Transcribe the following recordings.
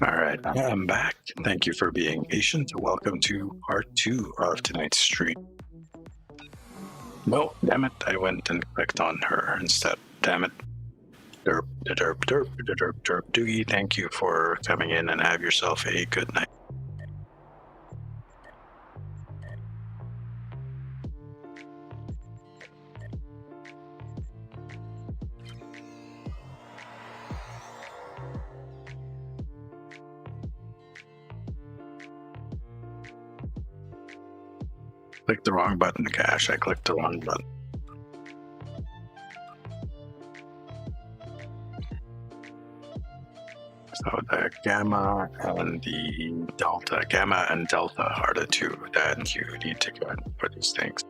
All right, I'm back. Thank you for being patient. Welcome to part 2 of tonight's stream. No, damn it, I went and clicked on her instead. Damn it. Derp, derp, derp, derp, derp, Doogie, thank you for coming in and have yourself a good night. Clicked the wrong button, Cash. I clicked the wrong button. So the gamma and the delta. Gamma and delta are the two that you need to get for these things.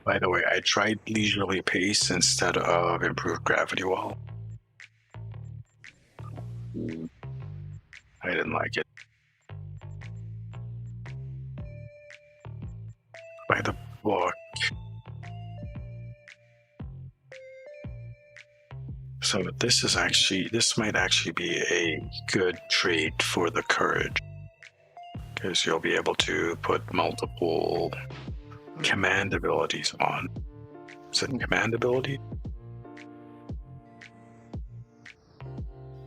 By the way, I tried leisurely pace instead of improved gravity well. I didn't like it. By the book. So this might actually be a good trait for the courage, because you'll be able to put multiple command abilities on. Is it command ability?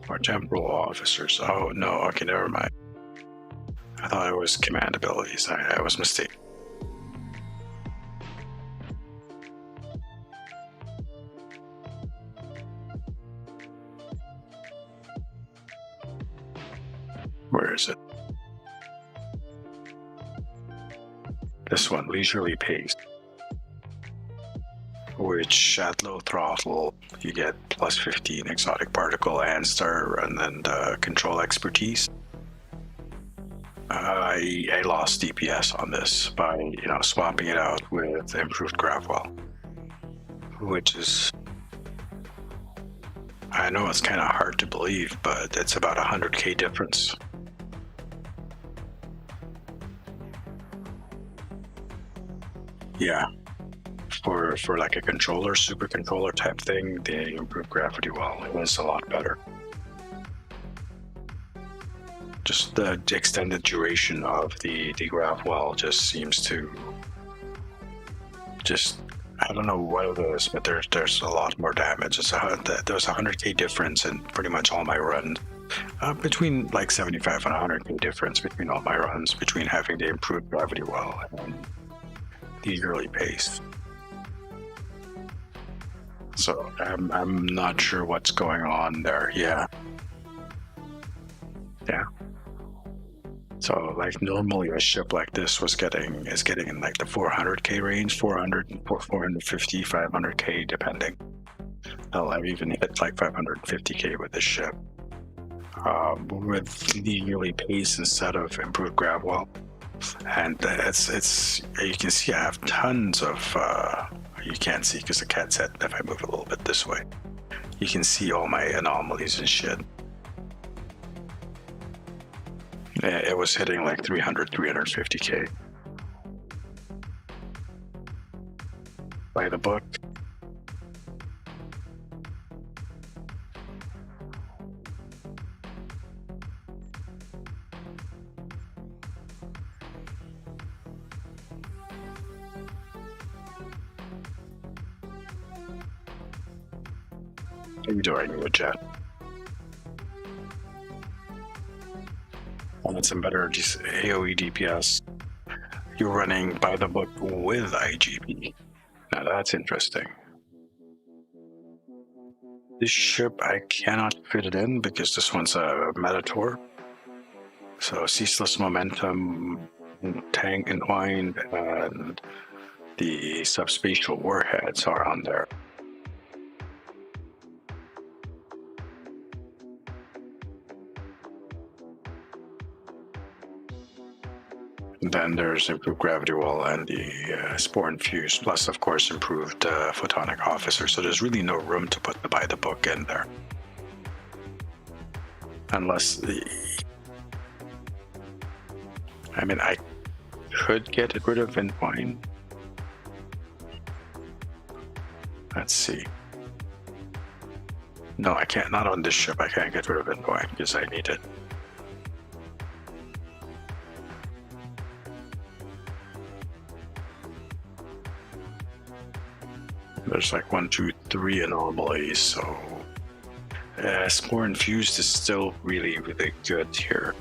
Or temporal officers? Oh no, okay, never mind. I thought it was command abilities. I was mistaken. Where is it? This one, leisurely pace. Which at low throttle, you get plus 15 exotic particle and star, and then the control expertise. I lost DPS on this by swapping it out with improved Gravwell, which is, I know it's kind of hard to believe, but it's about 100k difference. Yeah, for like a controller, super controller type thing, the improved gravity well was a lot better. Just the extended duration of the grav well just seems to I don't know what it is, but there's a lot more damage. There's a 100k difference in pretty much all my runs. Between like 75 and 100k difference between all my runs, between having the improved gravity well and the early pace. So I'm not sure what's going on there. Yeah. So like normally a ship like this is getting in like the 400k range, 400, 450, 500k depending. I've even hit like 550k with this ship. With the early pace instead of improved grav well. And it's you can see I have tons of you can't see because the cat said if I move a little bit this way, you can see all my anomalies and shit. It was hitting like 300, 350k. By the book. How are you doing with Jet? Wanted some better AoE DPS. You're running by the book with IGP. Now that's interesting. This ship, I cannot fit it in because this one's a Metator. So ceaseless momentum, tank entwined, and the subspatial warheads are on there. Then there's improved gravity well and the spore infused, plus of course improved photonic officer. So there's really no room to put the by the book in there, unless I could get rid of entwine, Let's see. No, I can't. Not on this ship. I can't get rid of it. Why? Because I need it. There's like 1, 2, 3 anomalies, so Spore Infused is still really, really good here.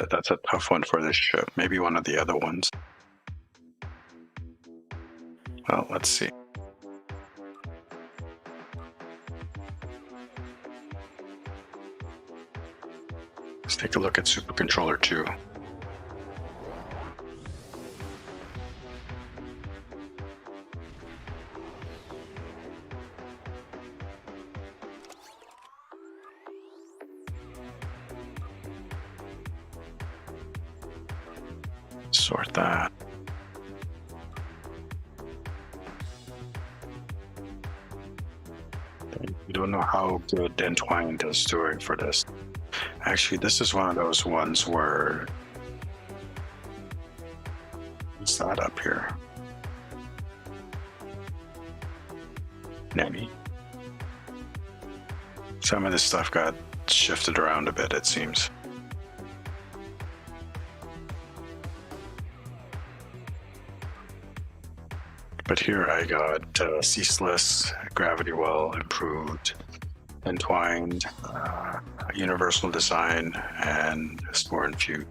That's a tough one for this ship. Maybe one of the other ones. Well, let's see. Let's take a look at Super Controller 2. Sort that. We don't know how good Entwined is doing for this. Actually, this is one of those ones where... What's that up here? Nanny. Some of this stuff got shifted around a bit, it seems. But here I got Ceaseless, Gravity Well, Improved, Entwined, Universal Design, and Spore Infused.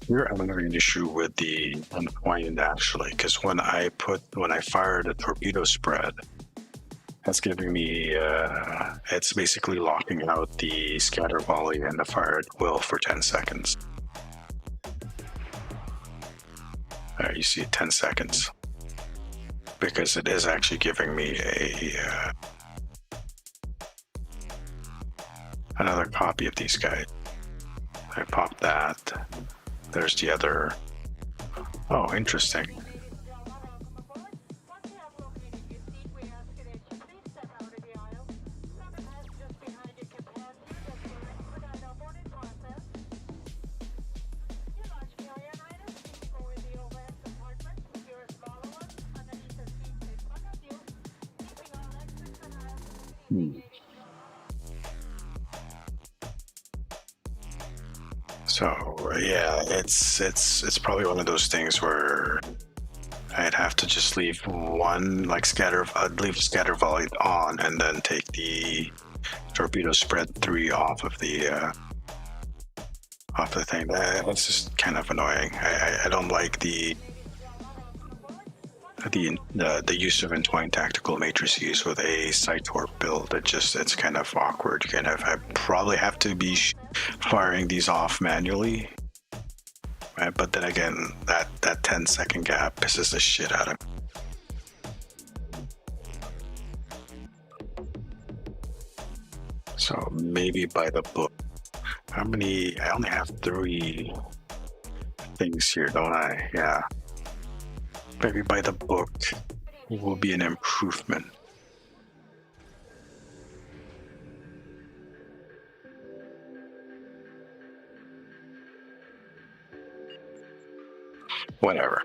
Here I'm having an issue with the Entwined actually, because when I fire the torpedo spread, that's giving me, it's basically locking out the scatter volley and the fire at will for 10 seconds. You see 10 seconds. Because it is actually giving me another copy of these guys. I pop that. There's the other. Oh, interesting. So yeah, it's probably one of those things where I'd have to just leave one like leave scatter volley on and then take the torpedo spread 3 off of the thing. That's just kind of annoying. I don't like the use of entwined tactical matrices with a Cytor build. It's kind of awkward. I probably have to be firing these off manually, right? But then again, that 10-second gap pisses the shit out of me. So maybe by the book. How many? I only have 3 things here, don't I? Yeah. Maybe by the book will be an improvement. Whatever.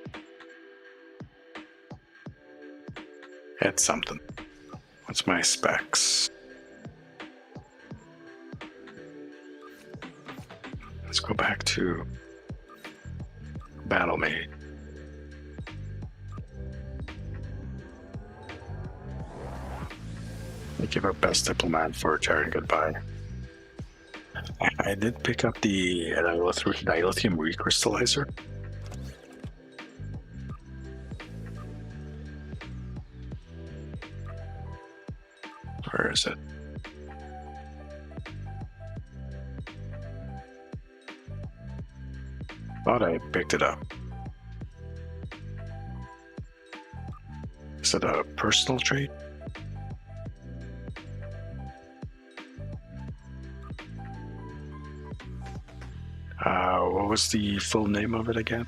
It's something. What's my specs? Let's go back to Battlemate. Give our best diplomat for Terran goodbye. I did pick up the dilithium recrystallizer. Where is it? Thought I picked it up. Is it a personal trait? what was the full name of it again?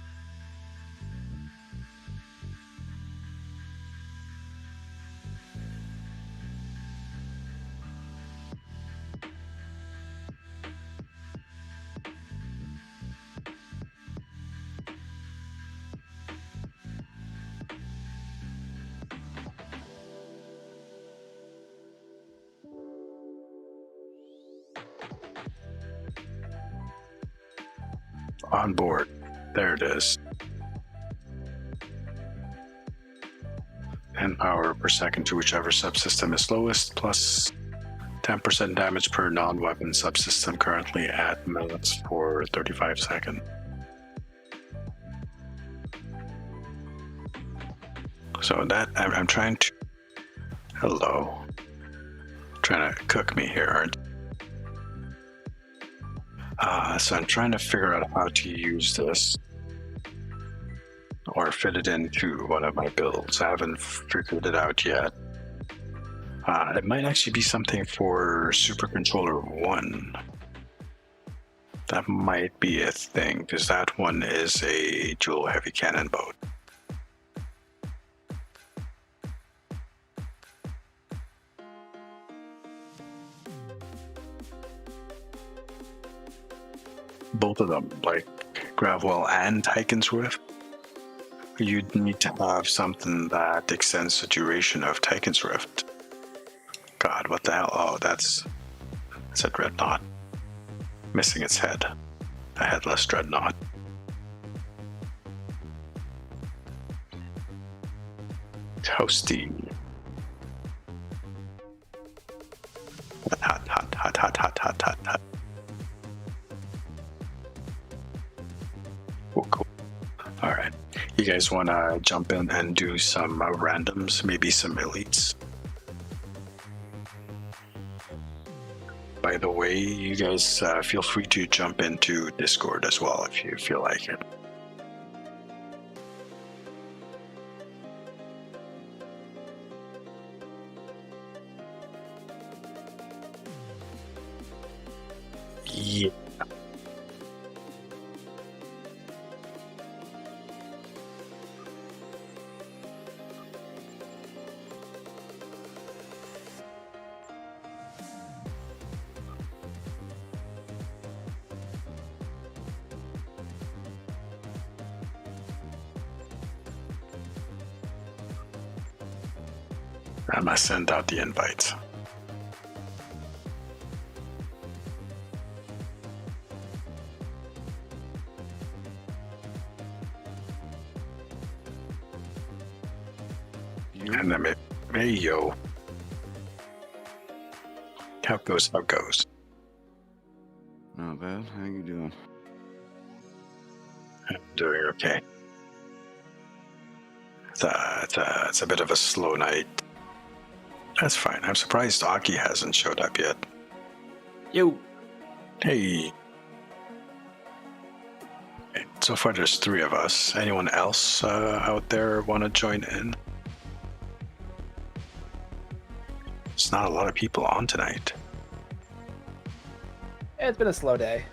On board. There it is. 10 power per second to whichever subsystem is lowest, plus 10% damage per non-weapon subsystem, currently at minutes for 35 seconds. So that, I'm trying to... Hello. Trying to cook me here, aren't you? So I'm trying to figure out how to use this or fit it into one of my builds. I haven't figured it out yet. It might actually be something for Supercontroller 1. That might be a thing, because that one is a dual heavy cannon boat. Both of them, like Gravwell and Tychon's Rift, you'd need to have something that extends the duration of Tychon's Rift. God, what the hell? Oh, that's a dreadnought. Missing its head. A headless dreadnought. Toasty. Hot, hot, hot, hot, hot, hot, hot, hot. Cool. All right. You guys want to jump in and do some randoms, maybe some elites? By the way, you guys feel free to jump into Discord as well if you feel like it. Yeah. I must send out the invites. And then hey yo. How goes? Not bad. How you doing? I'm doing okay. It's a bit of a slow night. That's fine. I'm surprised Aki hasn't showed up yet. Yo. Hey. Okay, so far there's 3 of us. Anyone else out there want to join in? It's not a lot of people on tonight. It's been a slow day.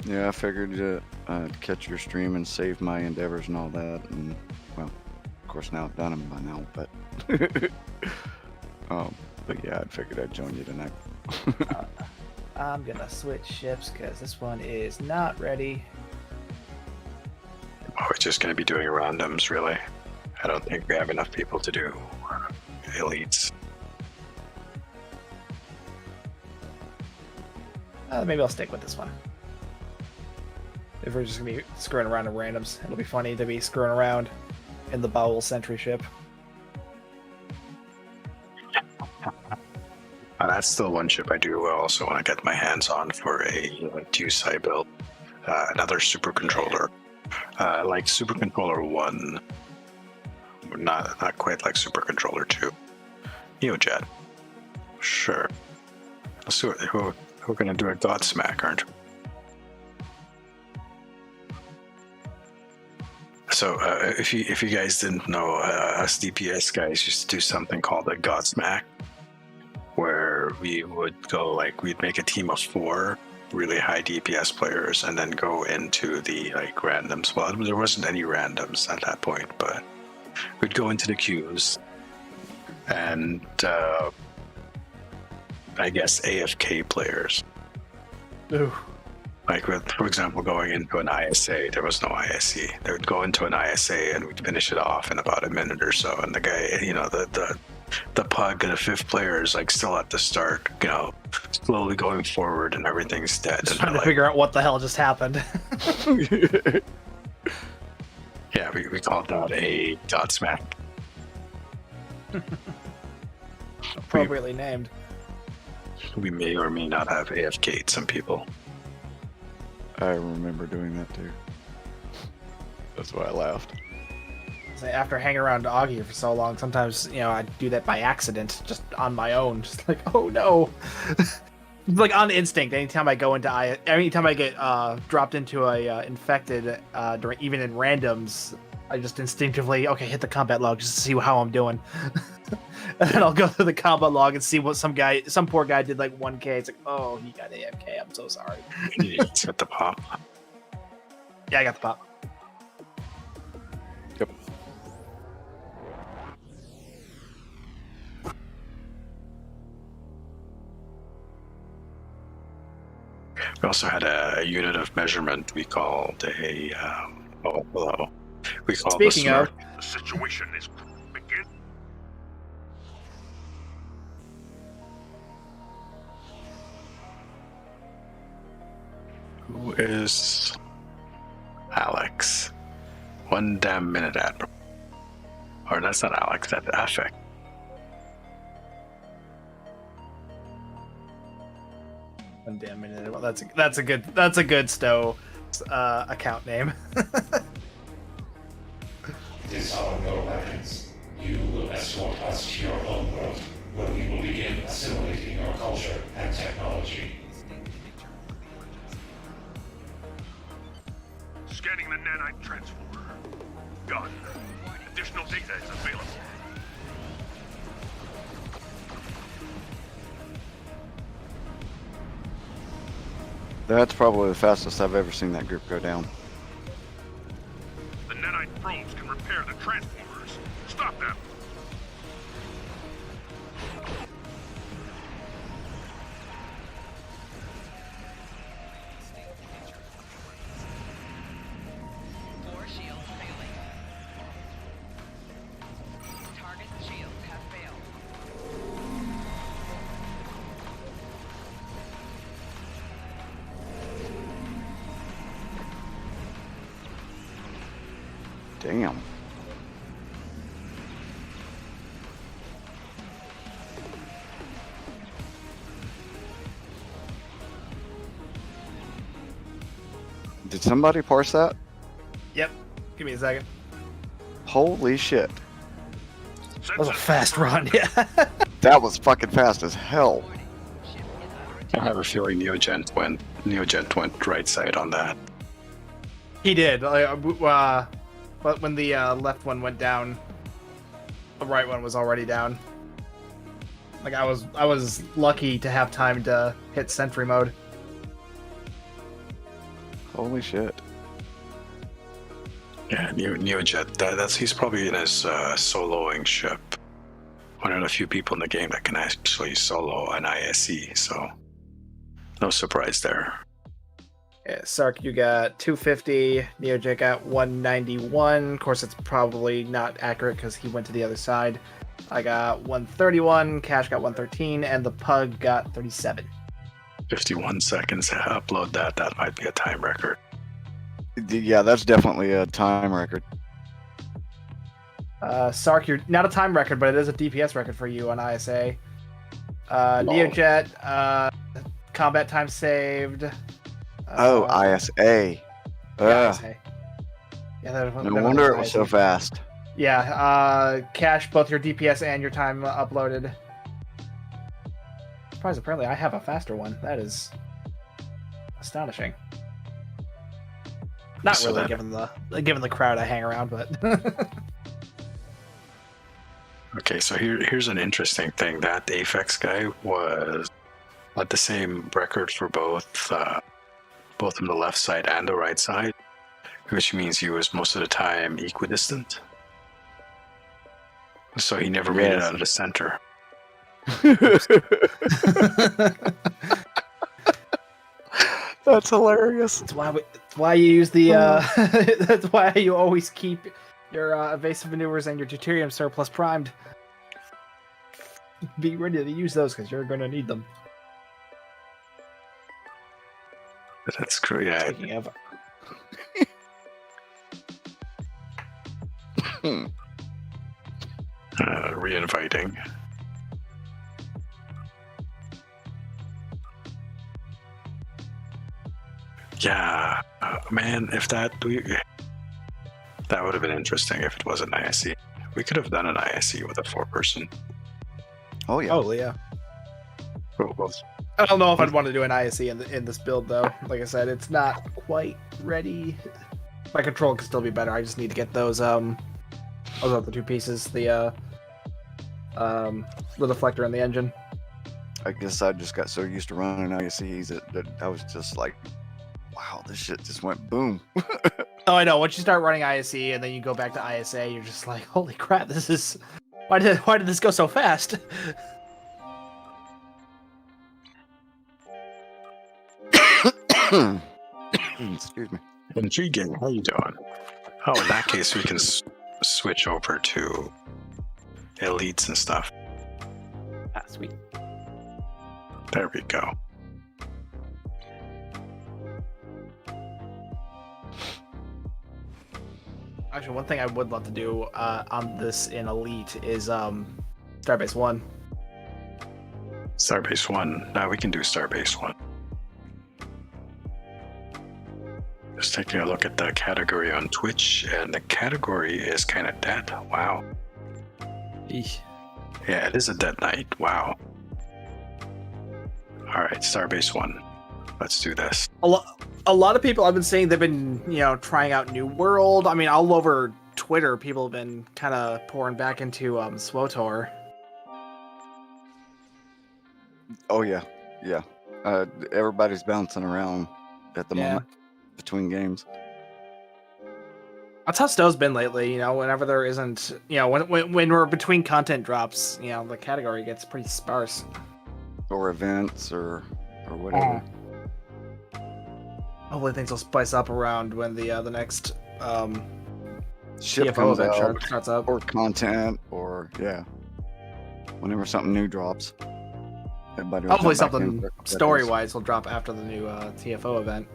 Yeah, I figured I'd catch your stream and save my endeavors and all that, and well, of course now I've done them by now, but but yeah, I figured I'd join you tonight. I'm gonna switch ships because this one is not ready. Oh, we're just going to be doing randoms, really. I don't think we have enough people to do elites. Maybe I'll stick with this one. If we're just gonna be screwing around in randoms, it'll be funny to be screwing around in the Bowel Sentry ship. That's still one ship I do also want to get my hands on for a Dusai build. Another supercontroller. Like Supercontroller 1. Not quite like Supercontroller 2. Neojet. Sure. Let's do it. We're going to do a Godsmack, aren't we? So if you guys didn't know, us DPS guys used to do something called a Godsmack, where we would go, like, we'd make a team of 4 really high DPS players and then go into the like randoms. Well, there wasn't any randoms at that point, but we'd go into the queues and I guess AFK players. Ooh. Like with, for example, going into an ISA, there was no ISE. They would go into an ISA and we'd finish it off in about a minute or so. And the guy, you know, the pug, the fifth player is like still at the start, you know, slowly going forward and everything's dead. Just And trying to like, figure out what the hell just happened. yeah, we called that a Godsmack. Appropriately named. We may or may not have AFK'd some people. I remember doing that too. That's why I laughed. So after hanging around Augie for so long, sometimes, you know, I do that by accident, just on my own. Just like, oh no. Like on instinct, anytime I go into anytime I get dropped into a infected, during even in randoms, I just instinctively, okay, hit the combat log just to see how I'm doing. And then I'll go through the combat log and see what some poor guy did like 1K. It's like, oh, he got AFK. I'm so sorry. You just hit the pop. Yeah, I got the pop. Yep. We also had a unit of measurement we called a hello. We called Speaking of, The situation is begin. Who is Alex? 1 damn minute, Admiral. Or that's not Alex, that's Affect. one damn minute. Well, that's a good Stowe account name. It is our no weapons. You will escort us to your home world, where we will begin assimilating your culture and technology. Scanning the nanite transformer. Done. Additional data is available. That's probably the fastest I've ever seen that group go down. The nanite probes can repair the transformers. Stop them. Core shields failing. Target shields have failed. Damn. Did somebody parse that? Yep. Give me a second. Holy shit. That was a fast run. Yeah. That was fucking fast as hell. I have a feeling Neogent went right side on that. He did. But when the left one went down, the right one was already down. Like I was lucky to have time to hit sentry mode. Holy shit. Yeah, Neojet. He's probably in his soloing ship. One of the few people in the game that can actually solo an ISE, so no surprise there. Yeah, Sark, you got 250. Neojet got 191. Of course, it's probably not accurate because he went to the other side. I got 131. Cash got 113, and the Pug got 37. 51 seconds to upload that. That might be a time record. Yeah, that's definitely a time record. Sark, you're not a time record, but it is a DPS record for you on ISA. Neojet, combat time saved. ISA. Yeah, Ugh. ISA. Yeah, No wonder it was so fast. Yeah, Cash, both your DPS and your time uploaded. Surprised, apparently I have a faster one. That is astonishing. Not So really, that- given the crowd I hang around, but Okay, so here's an interesting thing. That Aphex guy was But the same record for both on the left side and the right side, which means he was most of the time equidistant. So he never made it out of the center. That's hilarious. That's why you use the. That's why you always keep your evasive maneuvers and your deuterium surplus primed. Be ready to use those because you're going to need them. That's great. Yeah. Speaking of, Re-inviting. Yeah, man, if that would have been interesting if it was an ISE. We could have done an ISE with a 4-person. Oh yeah. oh yeah. I don't know if I'd want to do an ISE in this build though. Like I said, it's not quite ready. My control could still be better. I just need to get those the 2 pieces, the deflector and the engine. I guess I just got so used to running ISEs that I was just like, wow, this shit just went boom. Oh, I know. Once you start running ISE and then you go back to ISA, you're just like, holy crap, this is why did this go so fast? Excuse me. Intriguing. How you doing? Oh, in that case, we can switch over to elites and stuff. Ah, sweet. There we go. Actually, one thing I would love to do on this in Elite is Starbase 1. Starbase 1. Now we can do Starbase 1. Just taking a look at the category on Twitch, and the category is kind of dead. Wow. Eesh. Yeah, it is a dead night. Wow. All right, Starbase 1. Let's do this. A lot of people I've been seeing, they've been, trying out New World. I mean, all over Twitter, people have been kind of pouring back into SWTOR. Oh yeah, yeah. Everybody's bouncing around at the moment between games. That's how Stowe's been lately. Whenever there isn't, when we're between content drops, the category gets pretty sparse. Or events or whatever. Hopefully things will spice up around when the next Ship TFO comes event out, starts up. or content, or whenever something new drops. Everybody will Hopefully jump back in something for a couple story-wise will drop after the new TFO event.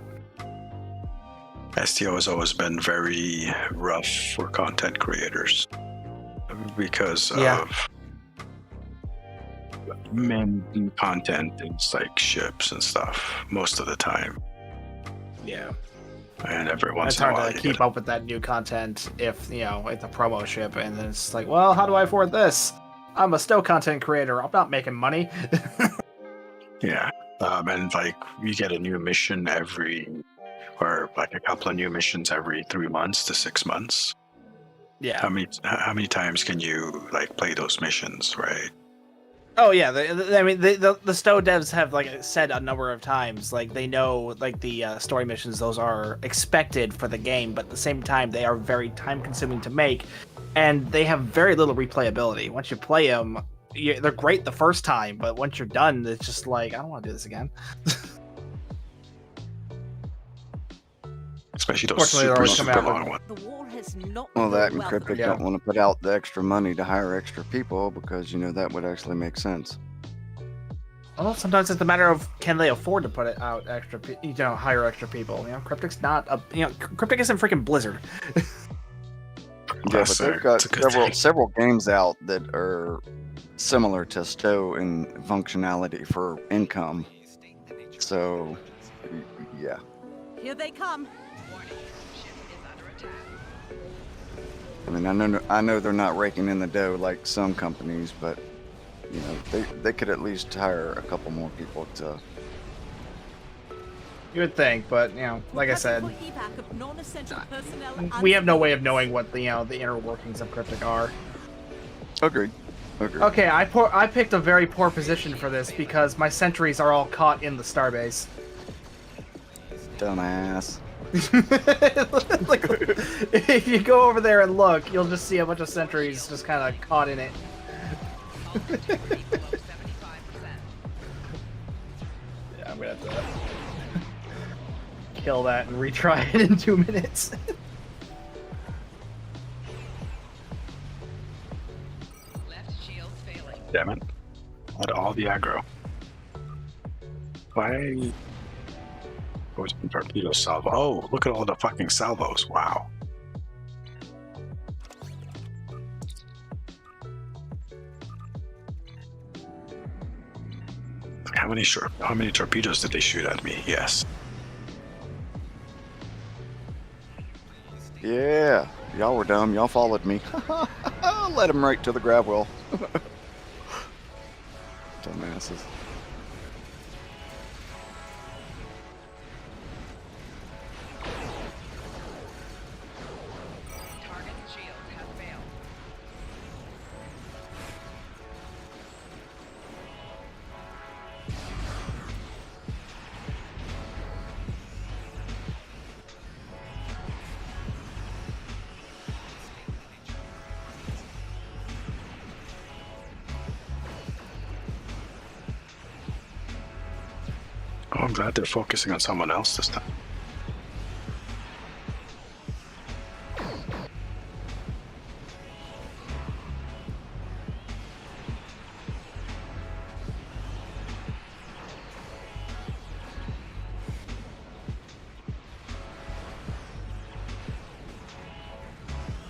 STO has always been very rough for content creators because of main content things like ships and stuff most of the time. Yeah. And every once It's in a hard while to keep up with that new content if, it's a promo ship, and then it's like, well, how do I afford this? I'm a Stowe content creator. I'm not making money. Yeah. And like you get a new mission or like a couple of new missions every 3 months to 6 months. Yeah. How many times can you like play those missions, right? Oh yeah, the Stowe devs have said a number of times, they know the story missions, those are expected for the game, but at the same time they are very time consuming to make, and they have very little replayability. Once you play them, they're great the first time, but once you're done, it's just like, I don't want to do this again. Especially those super long ones. The war has not Well, that been and welcome. Cryptic Yeah. don't want to put out the extra money to hire extra people because that would actually make sense. Well, sometimes it's a matter of can they afford to put it out hire extra people. Cryptic's not Cryptic isn't freaking Blizzard. Yeah, That's but they've a got good thing. several games out that are similar to Stowe in functionality for income. So, yeah. Here they come. Warning, ship is under attack. I mean, I know they're not raking in the dough like some companies, but they could at least hire a couple more people to. You would think, but like I said, we have no way of knowing what the inner workings of Cryptic are. Agreed. Okay, I picked a very poor position for this because my sentries are all caught in the starbase. Dumbass. Like, if you go over there and look, you'll just see a bunch of sentries just kind of caught in it. All integrity below 75%. Yeah, I'm gonna have to kill that and retry it in 2 minutes. Left shield's failing. Damn it. All the aggro. Why? What's the torpedo salvo? Oh, look at all the fucking salvos. Wow. How many torpedoes did they shoot at me? Yes. Yeah, y'all were dumb. Y'all followed me. Let him right to the grab wheel. Dumbasses. Target's shield has failed. Oh, I'm glad they're focusing on someone else this time.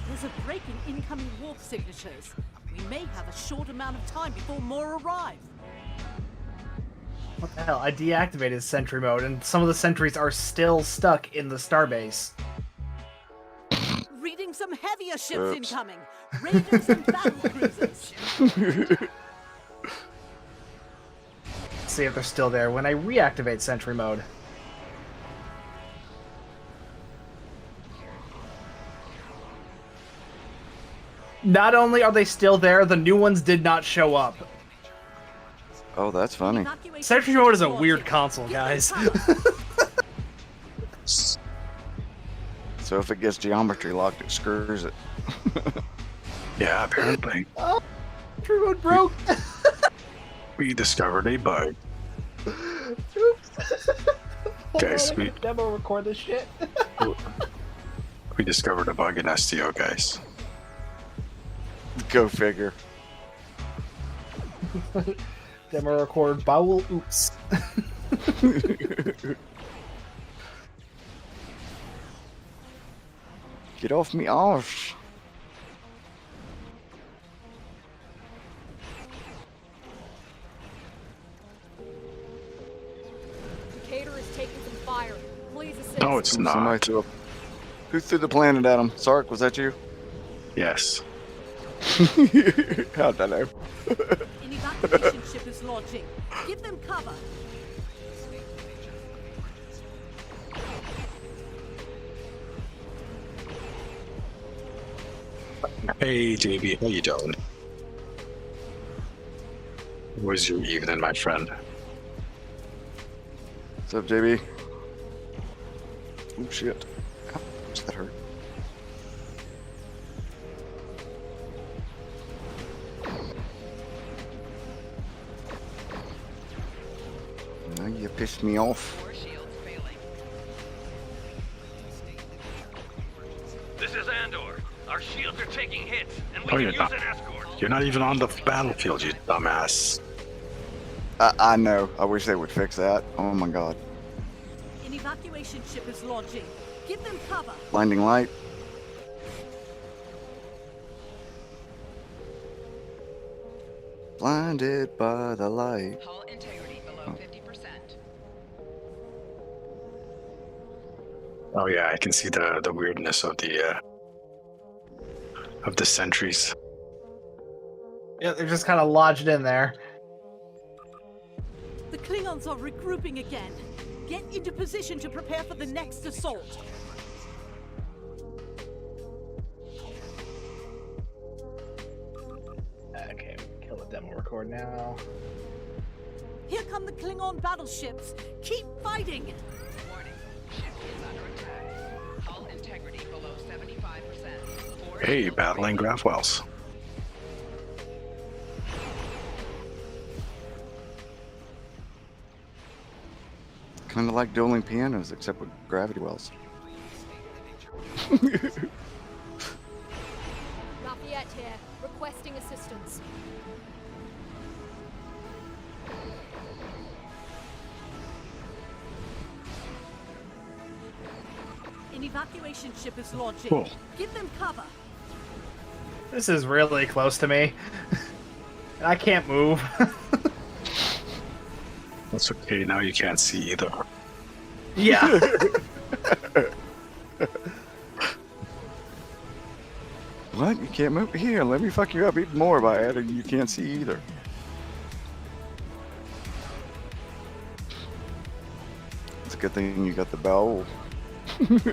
There's a break in incoming warp signatures. We may have a short amount of time before more arrive. What the hell? I deactivated sentry mode, and some of the sentries are still stuck in the starbase. Reading some heavier ships Oops. incoming. Raiding some battle cruisers. See if they're still there when I reactivate sentry mode. Not only are they still there, the new ones did not show up. Oh, that's funny. Evacuation Sentry mode is a launching. weird console, Give them guys. cover. So if it gets geometry locked, it screws it. Yeah, apparently. Sentry mode broke. We discovered a bug. Oops. Guys, Hold on, I we- can demo record this shit. We discovered a bug in STO, guys. Go figure. Demo record bowel oops. Get off me arse. Decatur is taking some fire. Please assist. No, it's Somebody not. who threw the planet at him? Sark, was that you? Yes. How'd I know? An evacuation ship is launching. Give them cover. Hey, JB, how you doing? How was your evening, my friend? What's up, JB? Oh shit. Ouch, that hurt. Now you pissed me off. Core shields failing. This is Andor. Our shields are taking hits, and we Oh, can you're use not. an escort. You're not even on the battlefield, you dumbass. I know. I wish they would fix that. Oh my god. An evacuation ship is launching. Give them cover. Blinding light. Blinded by the light. Hull integrity below 50%. Oh yeah, I can see the weirdness of the sentries. Yeah, they're just kind of lodged in there. The Klingons are regrouping again. Get into position to prepare for the next assault. Okay, we kill the demo record now. Here come the Klingon battleships. Keep fighting. Warning. Ship is under attack. Hull integrity below 75%. Force Hey, field battling breaking. Grafwells. Kind of like dueling pianos, except with gravity wells. Lafayette here, requesting assistance. An evacuation ship is launching. Cool. Give them cover. This is really close to me. And I can't move. That's okay. Now you can't see either. Yeah. What? You can't move? Here, let me fuck you up even more by adding you can't see either. It's a good thing you got the bow. Target's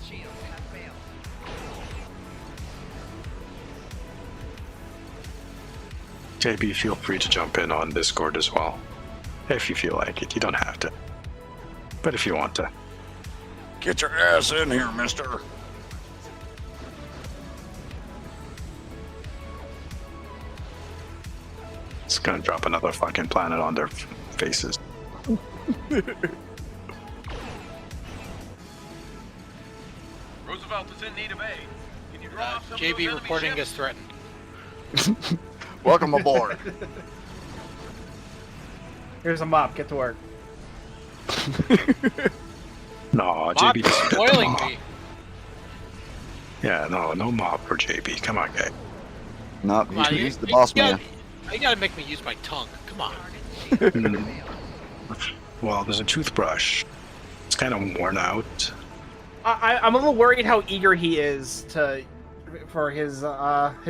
shields have failed. JB, feel free to jump in on Discord as well. If you feel like it. You don't have to. But if you want to. Get your ass in here, mister. It's gonna drop another fucking planet on their faces. Roosevelt is in need of aid. Can you draw off some of those JB enemy reporting ships? as threatened. Welcome aboard. Here's a mop. Get to work. No, Mop JB is doesn't get the spoiling mop. me. Yeah, no mop for JB. Come on, guy. Not Come on, he's the boss man. You gotta make me use my tongue. Come on. Target's shields have failed. Well, there's a toothbrush. It's kind of worn out. I'm a little worried how eager he is for his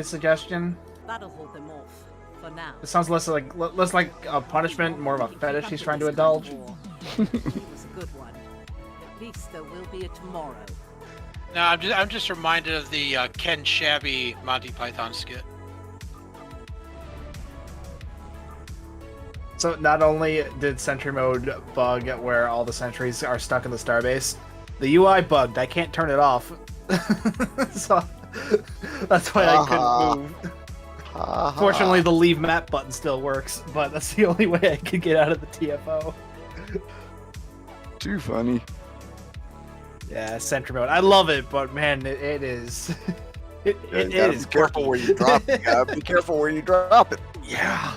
suggestion. That'll hold them off. For now. It sounds less like a punishment, more of a fetish he's trying to indulge. It was a good one. At least there will be a tomorrow. No, I'm just reminded of the Ken Shabby Monty Python skit. So not only did sentry mode bug where all the sentries are stuck in the starbase, the UI bugged. I can't turn it off. So that's why I couldn't move. Fortunately, the leave map button still works, but that's the only way I could get out of the TFO. Too funny. Yeah, sentry mode. I love it, but man, it is. It You gotta is be careful quirky. where you drop it. You gotta be careful where you drop it. Yeah.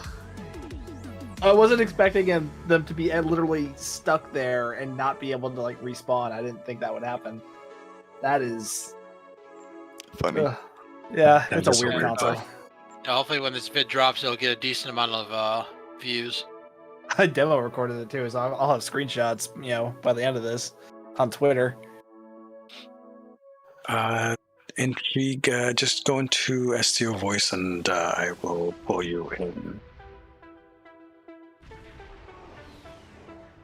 I wasn't expecting them to be literally stuck there and not be able to like respawn. I didn't think that would happen. That is. Funny. Yeah, That it's is a weird weird. console. Yeah, hopefully when this vid drops, it'll get a decent amount of views. I demo recorded it too, so I'll have screenshots, by the end of this on Twitter. Intrigue, just go into STO voice and I will pull you in.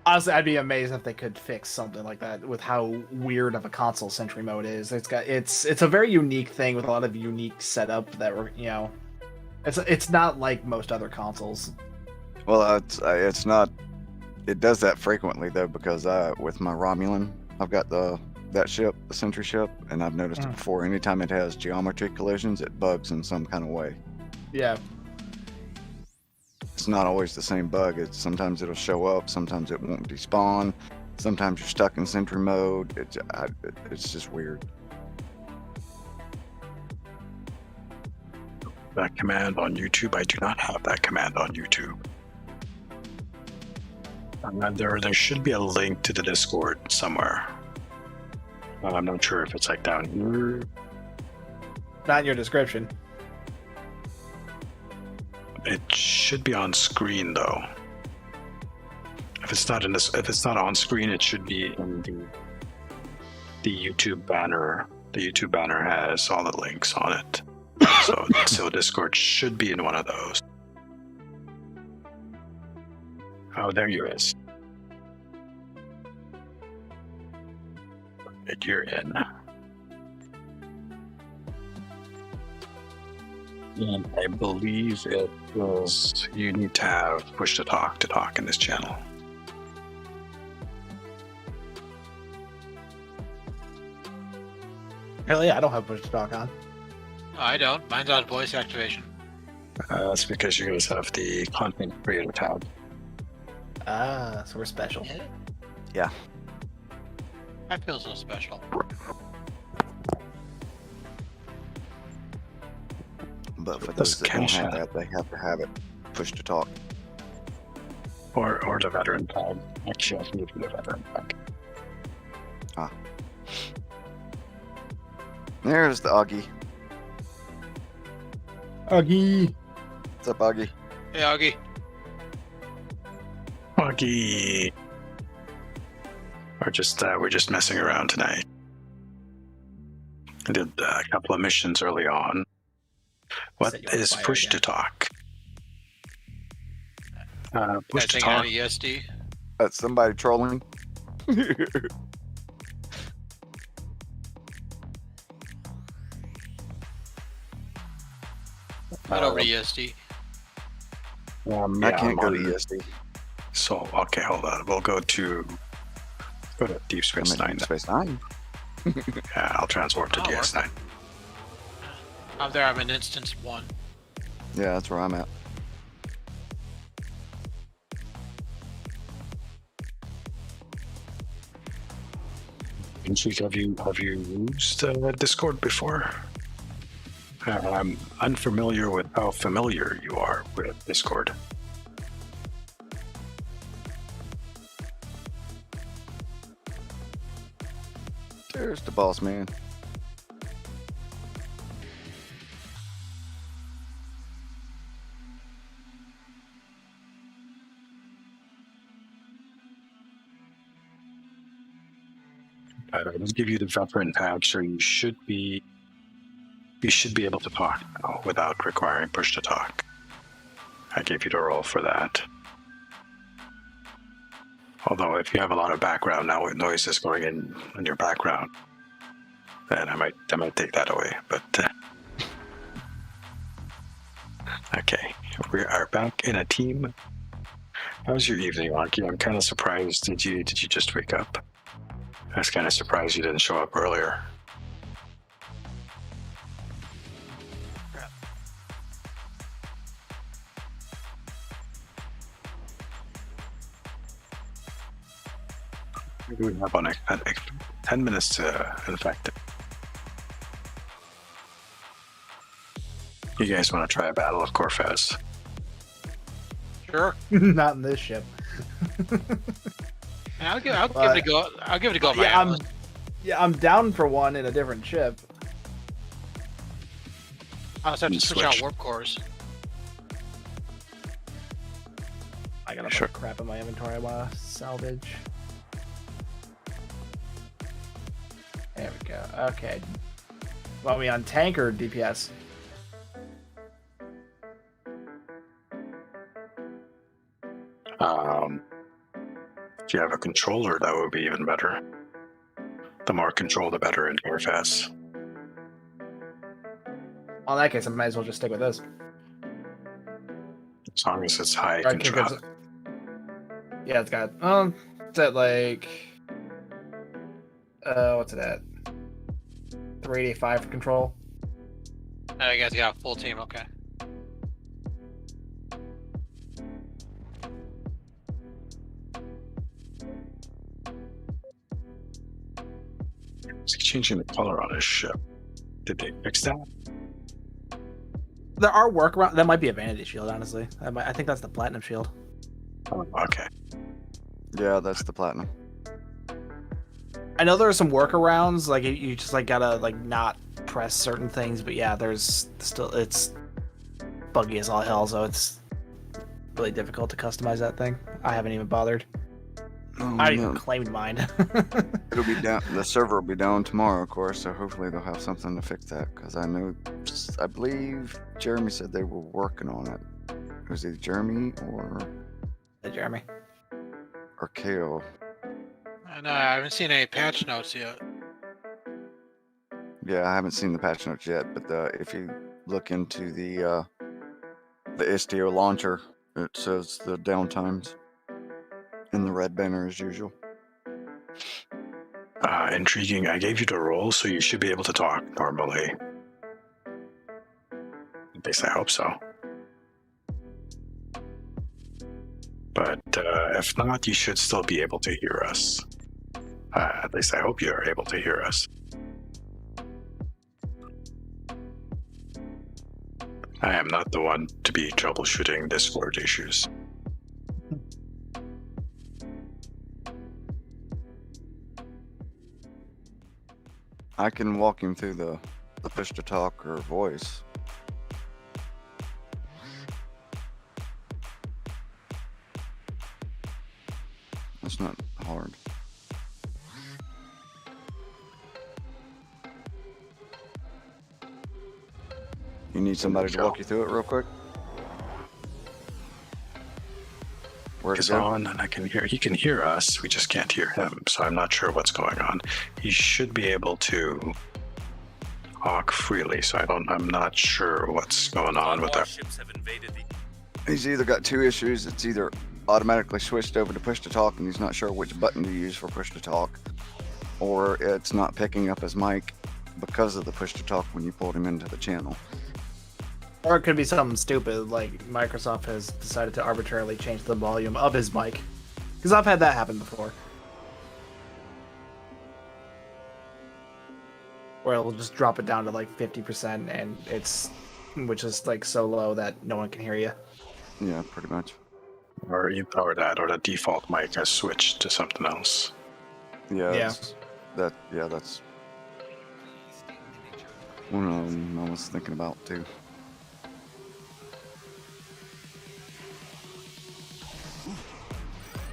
Honestly, I'd be amazed if they could fix something like that with how weird of a console Sentry Mode is. It's a very unique thing with a lot of unique setup that it's not like most other consoles. Well, it's not. It does that frequently though, because with my Romulan, I've got that ship, the Sentry ship, and I've noticed it before. Anytime it has geometry collisions, it bugs in some kind of way. Yeah. It's not always the same bug. Sometimes it'll show up, sometimes it won't despawn, sometimes you're stuck in Sentry mode. It's just weird. That command on YouTube, I do not have that command on YouTube. There should be a link to the Discord somewhere. I'm not sure if it's like down here. Not in your description. It should be on screen though. If it's not on screen, it should be in the YouTube banner. The YouTube banner has all the links on it. So Discord should be in one of those. Oh, there you is. You're in. And I believe it was you need to have push to talk in this channel. Hell yeah, I don't have push to talk on. No, I don't. Mine's on voice activation. That's because you guys have the content creator tab. Ah, so we're special. Yeah. I feel so special. But for This those that don't have Kensha. that, they have to have it push to talk. Or the veteran tab. Actually, I can give you the veteran tab. There's the Augie. Augie. What's up, Augie? Hey, Augie. Augie. We're just messing around tonight. I did a couple of missions early on. What Set you on is fire push to again. talk? Push to Anything out talk. of ESD? That's somebody trolling. Not over ESD. I Yeah, can't I'm go to on- ESD. So okay, hold on. We'll go to Deep Space I'm Nine. in Space Nine. Yeah, I'll transwarp to Oh, DS9. I'm there. I'm in instance 1. Yeah, that's where I'm at. And Chief, have you used Discord before? I'm unfamiliar with how familiar you are with Discord. There's the boss man. I'll give you the veteran tag, so you should be able to talk now without requiring push to talk. I gave you the role for that. Although if you have a lot of background now with noises going in your background, then I might take that away. But okay, we are back in a team. How's your evening, Anki? I'm kind of surprised. Did you just wake up? I was kind of surprised you didn't show up earlier. We have on 10 minutes to infect it. You guys want to try a battle of Corfez? Sure. Not in this ship. Yeah, I'll give it a go. I'll give it a go. On my Yeah, Atlas. I'm down for one in a different ship. I'll just have to switch out Switch. warp cores. I got a bunch Sure. of crap in my inventory I want to salvage. There we go. Okay. Want me on tank or DPS? If you have a controller, that would be even better. The more control, the better in Corfez. Well, in that case, I might as well just stick with this. As long as it's high Right, control. because- yeah, it's got it's at like what's it at? 385 for control. I guess yeah, full team. Okay. Is he changing the color on his ship? Did they fix that? There are workarounds. That might be a vanity shield, honestly. I think that's the platinum shield. Oh, okay. Yeah, that's the platinum. I know there are some workarounds, like you just like gotta like not press certain things, but yeah, there's still it's buggy as all hell, so it's really difficult to customize that thing. I haven't even bothered. Oh, I even no. claimed mine. It'll be down. The server will be down tomorrow, of course. So hopefully they'll have something to fix that. Because I believe Jeremy said they were working on it. It was either Jeremy or Jeremy. Kale. And I haven't seen any patch notes yet. Yeah, I haven't seen the patch notes yet. But look into the Istio launcher. It says the downtimes in the red banner as usual. Intriguing. I gave you the role, so you should be able to talk normally. At least I hope so. But if not, you should still be able to hear us. At least I hope you are able to hear us. I am not the one to be troubleshooting Discord issues. I can walk him through the push to talk or voice. That's not hard. You need somebody to walk you through it real quick? Where'd it He's go? on, and I can hear. He can hear us. We just can't hear him. So I'm not sure what's going on. He should be able to talk freely. So I'm not sure what's going on with that. Ships have invaded the He's either got two issues. It's either automatically switched over to push to talk and he's not sure which button to use for push to talk, or it's not picking up his mic because of the push to talk when you pulled him into the channel. Or it could be something stupid, like Microsoft has decided to arbitrarily change the volume of his mic. Because I've had that happen before. Where it'll just drop it down to like 50% and which is like so low that no one can hear you. Yeah, pretty much. Or the default mic has switched to something else. Yeah. Yeah. That's one of them I was thinking about too.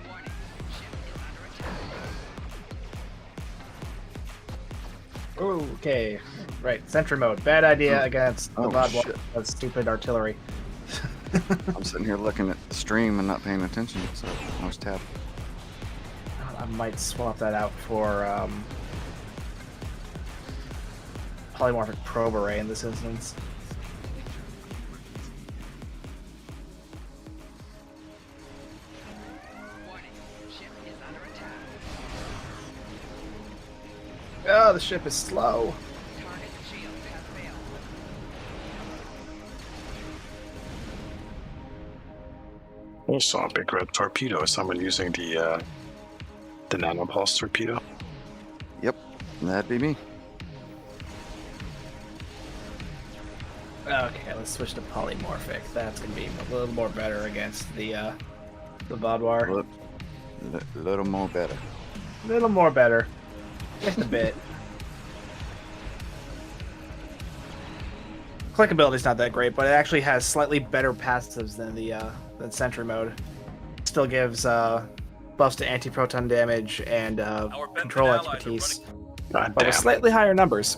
Warning. Ship is under attack. Okay. Right, sentry mode. Bad idea against the Oh, Bloodborne. shit. That's stupid artillery. I'm sitting here looking at the stream and not paying attention, so I was tapped. I might swap that out for polymorphic probe array in this instance. Warning. Ship is under attack. Oh, the ship is slow. Target shields have failed. I saw a big red torpedo. Is someone using the nanopulse torpedo? Yep, that'd be me. Okay, let's switch to polymorphic. That's gonna be a little more better against the Vaudoir. Little more better. A little more better. Just a bit. Clickability's not that great, but it actually has slightly better passives than than Sentry mode. Still gives buffs to anti-proton damage and control expertise, God but with damn. slightly higher numbers.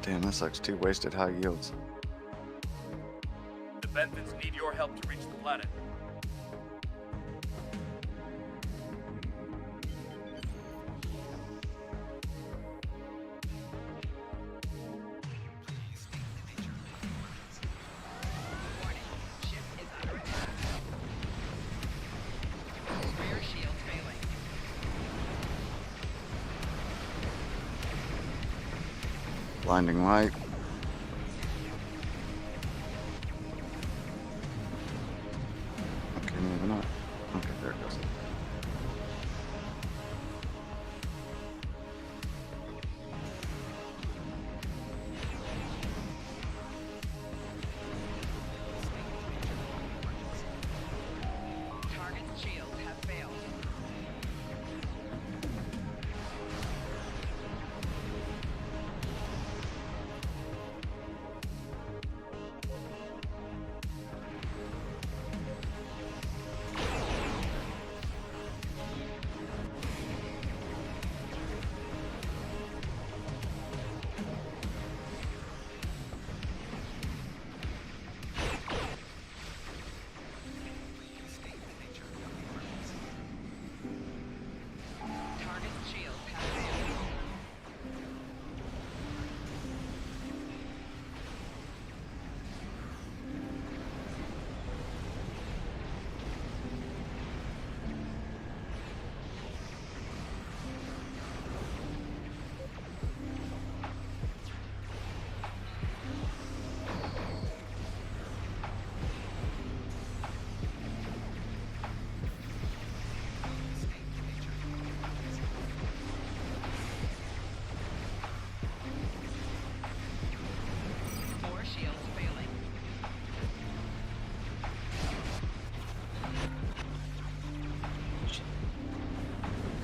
Damn, that sucks. 2 wasted high yields. The Benthans need your help to reach the planet. Warning. Ship is under attack. Rear shield failing. Blinding light. Okay, maybe not. Okay, there it goes. Target's shields have failed.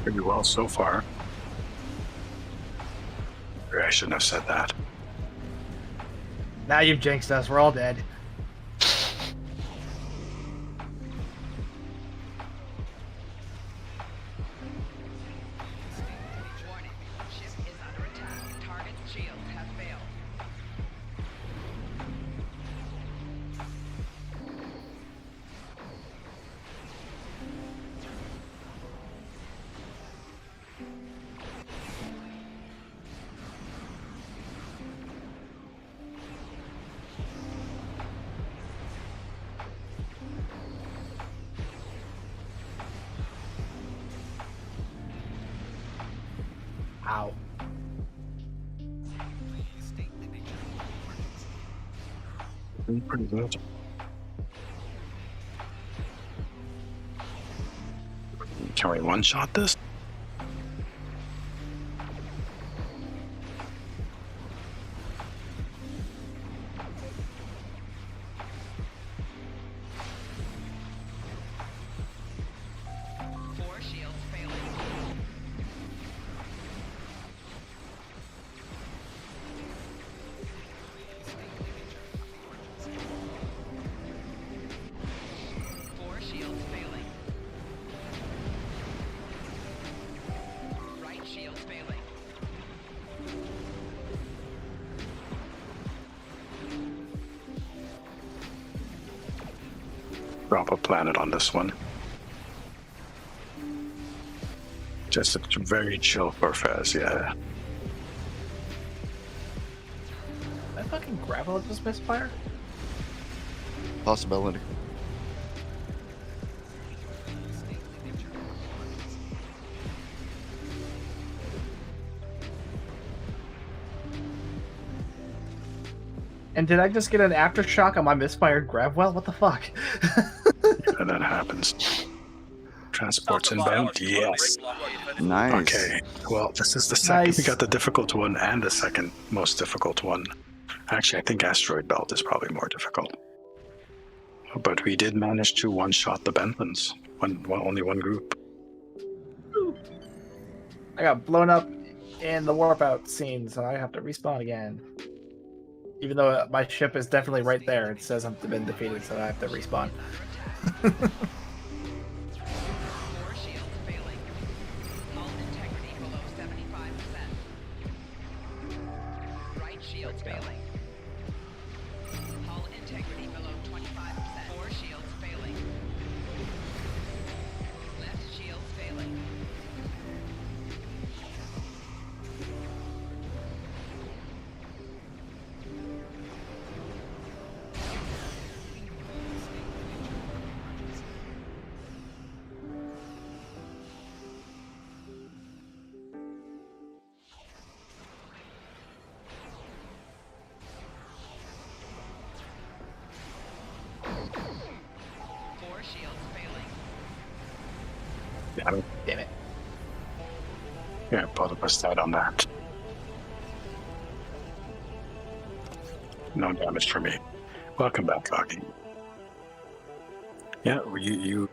pretty well so far. I shouldn't have said that. Now you've jinxed us. We're all dead. Warning. Ship is under attack. Target's shields have failed. Ow. Pretty good. Can we one-shot this? Four shields failing. Four shields failing. Right shield failing. Drop a planet on this one. Just a very chill for Fez, yeah. That fucking gravel just misfired? Possibility. And did I just get an aftershock on my misfired Gravwell? What the fuck? And that happens. Transports inbound, yes. Nice. Okay, well, this is the second. Nice. We got the difficult one and the second most difficult one. Actually, I think Asteroid Belt is probably more difficult. But we did manage to one-shot the Benthans. Only one group. I got blown up in the warp out scene, so I have to respawn again. Even though my ship is definitely right there, it says I've been defeated, so I have to respawn. Four shields failing. Hull integrity below 75%. Right shields failing. Hull integrity below 25%. Four shields failing. Left shields failing. Four shields failing. Yeah, Damn it. yeah, both of us died on that. No damage for me. Welcome back, Locky. Yeah, you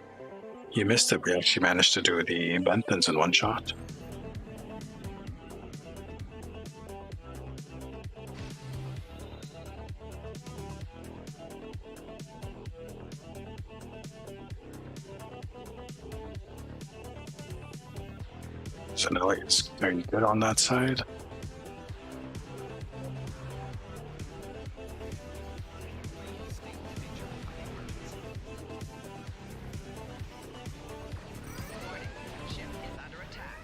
missed it. We actually managed to do the Benthans in one shot. So now, are you good on that side? Warning. Ship is under attack.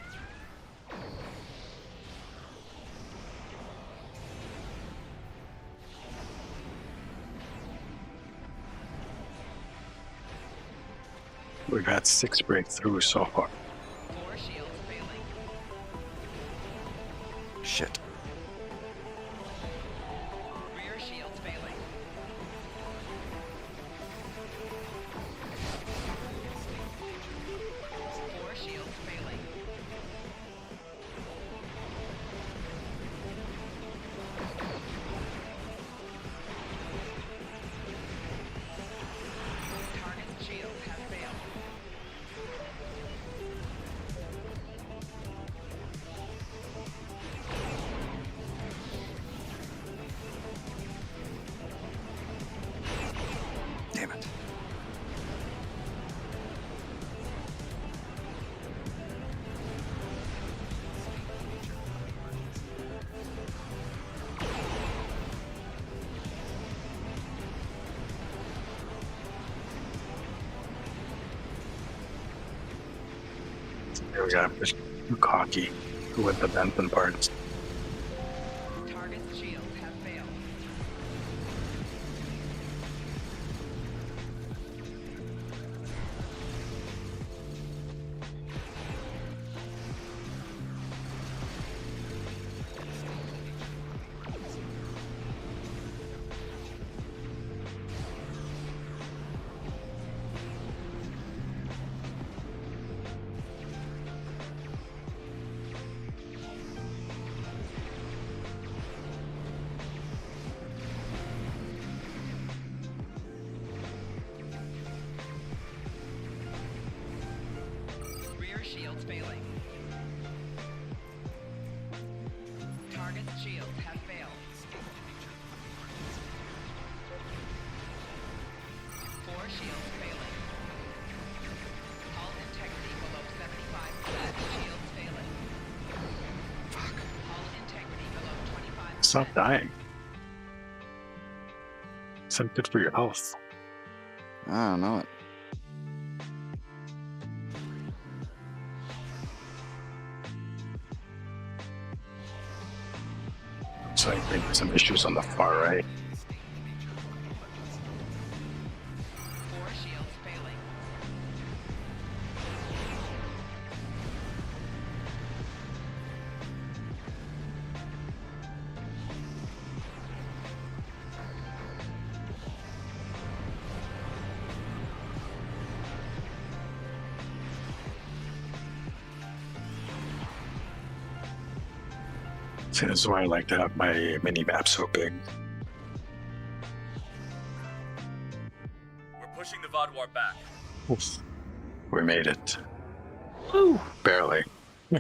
We've had 6 breakthroughs so far. Four shields failing. Shit. Rear shields failing. Four shields failing. Target's shields have failed. There we go. I'm just too cocky with the Bentham parts. Target's shields have failed. Rear shields failing. Target's shields have failed. Four shields failing. Hull integrity below 75%. Shields failing. Hull integrity below 25%. Stop dying. It's not good for your health. I don't know it. So I think there's some issues on the far right. Four shields failing. See, this is why I like to have my mini map so big. We're pushing the Vaadwaur back. Oof. We made it. Woo! Barely. We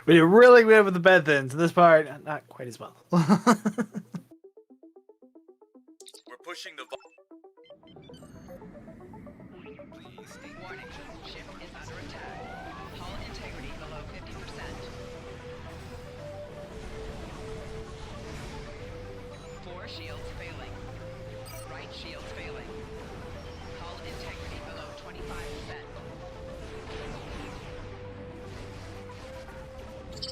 did really good with the Benthans. This part, not quite as well. We're pushing the Warning. Ship is under attack. Hull integrity below 50%. Four shields failing. Right shield failing. Hull integrity below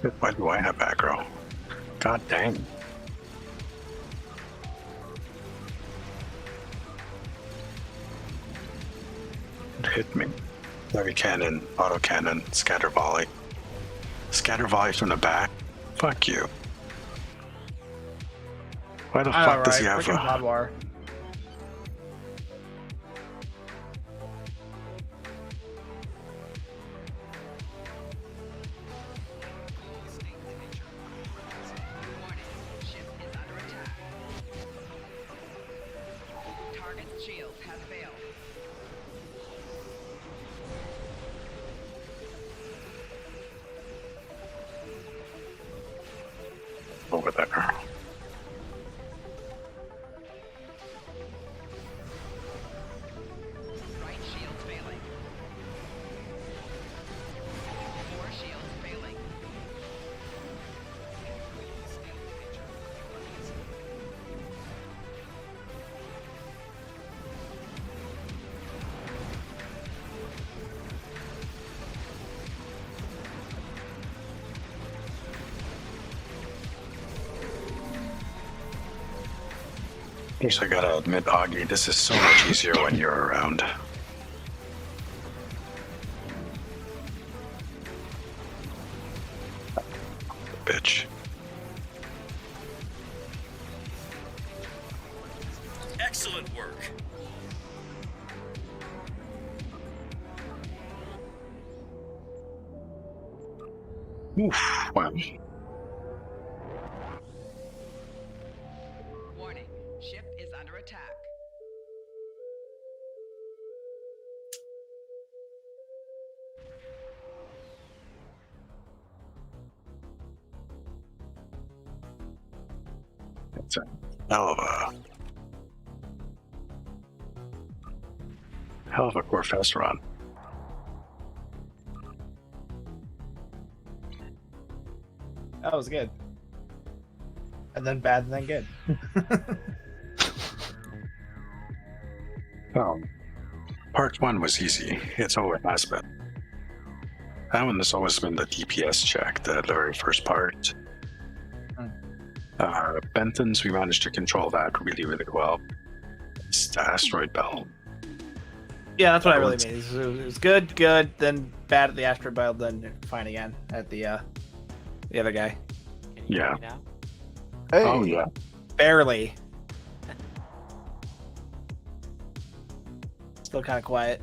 25%. Why do I have aggro? God dang. It hit me. Heavy cannon, auto cannon, scatter volley. Scatter volley from the back? Fuck you. Why the fuck does he have freaking a... Vaadwaur. Warning. Ship is under attack. Target's shields have failed. over there? Right shield failing. Four shields failing. Yes, I gotta admit, Augie, this is so much easier when you're around. Bitch. excellent work. Oof, wow. Warning, ship is under attack. It's a hell of a core fest run. That was good. And then bad, and then good. Part one was easy. It's always has been. That one has always been the DPS check, the very first part. Benthans, we managed to control that really, really well. It's the asteroid belt. Yeah, that's what I really mean. It was good, then bad at the asteroid belt, then fine again at the other guy. Can you hear me now? Hey. Oh yeah. Barely. Still kind of quiet.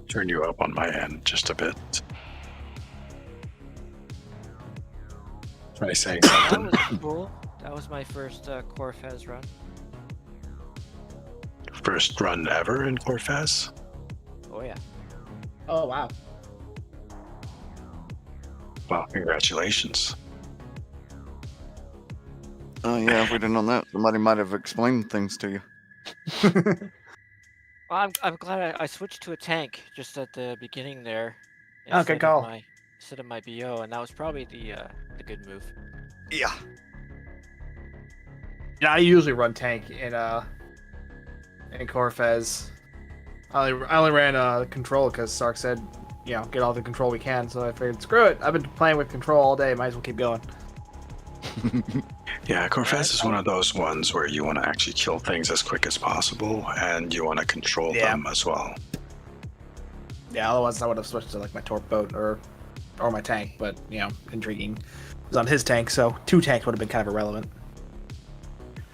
Turn you up on my end just a bit. Try saying That something. was cool. That was my first Corfez run. First run ever in Corfez? Oh yeah. Oh wow. Well, congratulations. Oh yeah, if we'd have known that, somebody might have explained things to you. Well, I'm glad I switched to a tank just at the beginning there. Oh, good call. Instead of my BO, and that was probably the good move. Yeah. Yeah, I usually run tank in Corfez. I only ran control because Sark said, you know, get all the control we can. So I figured, screw it. I've been playing with control all day. Might as well keep going. Yeah, Corfez is one of those ones where you want to actually kill things as quick as possible, and you want to control them as well. Yeah, otherwise I would have switched to like my torp boat or my tank. But you know, intriguing was on his tank, so 2 tanks would have been kind of irrelevant.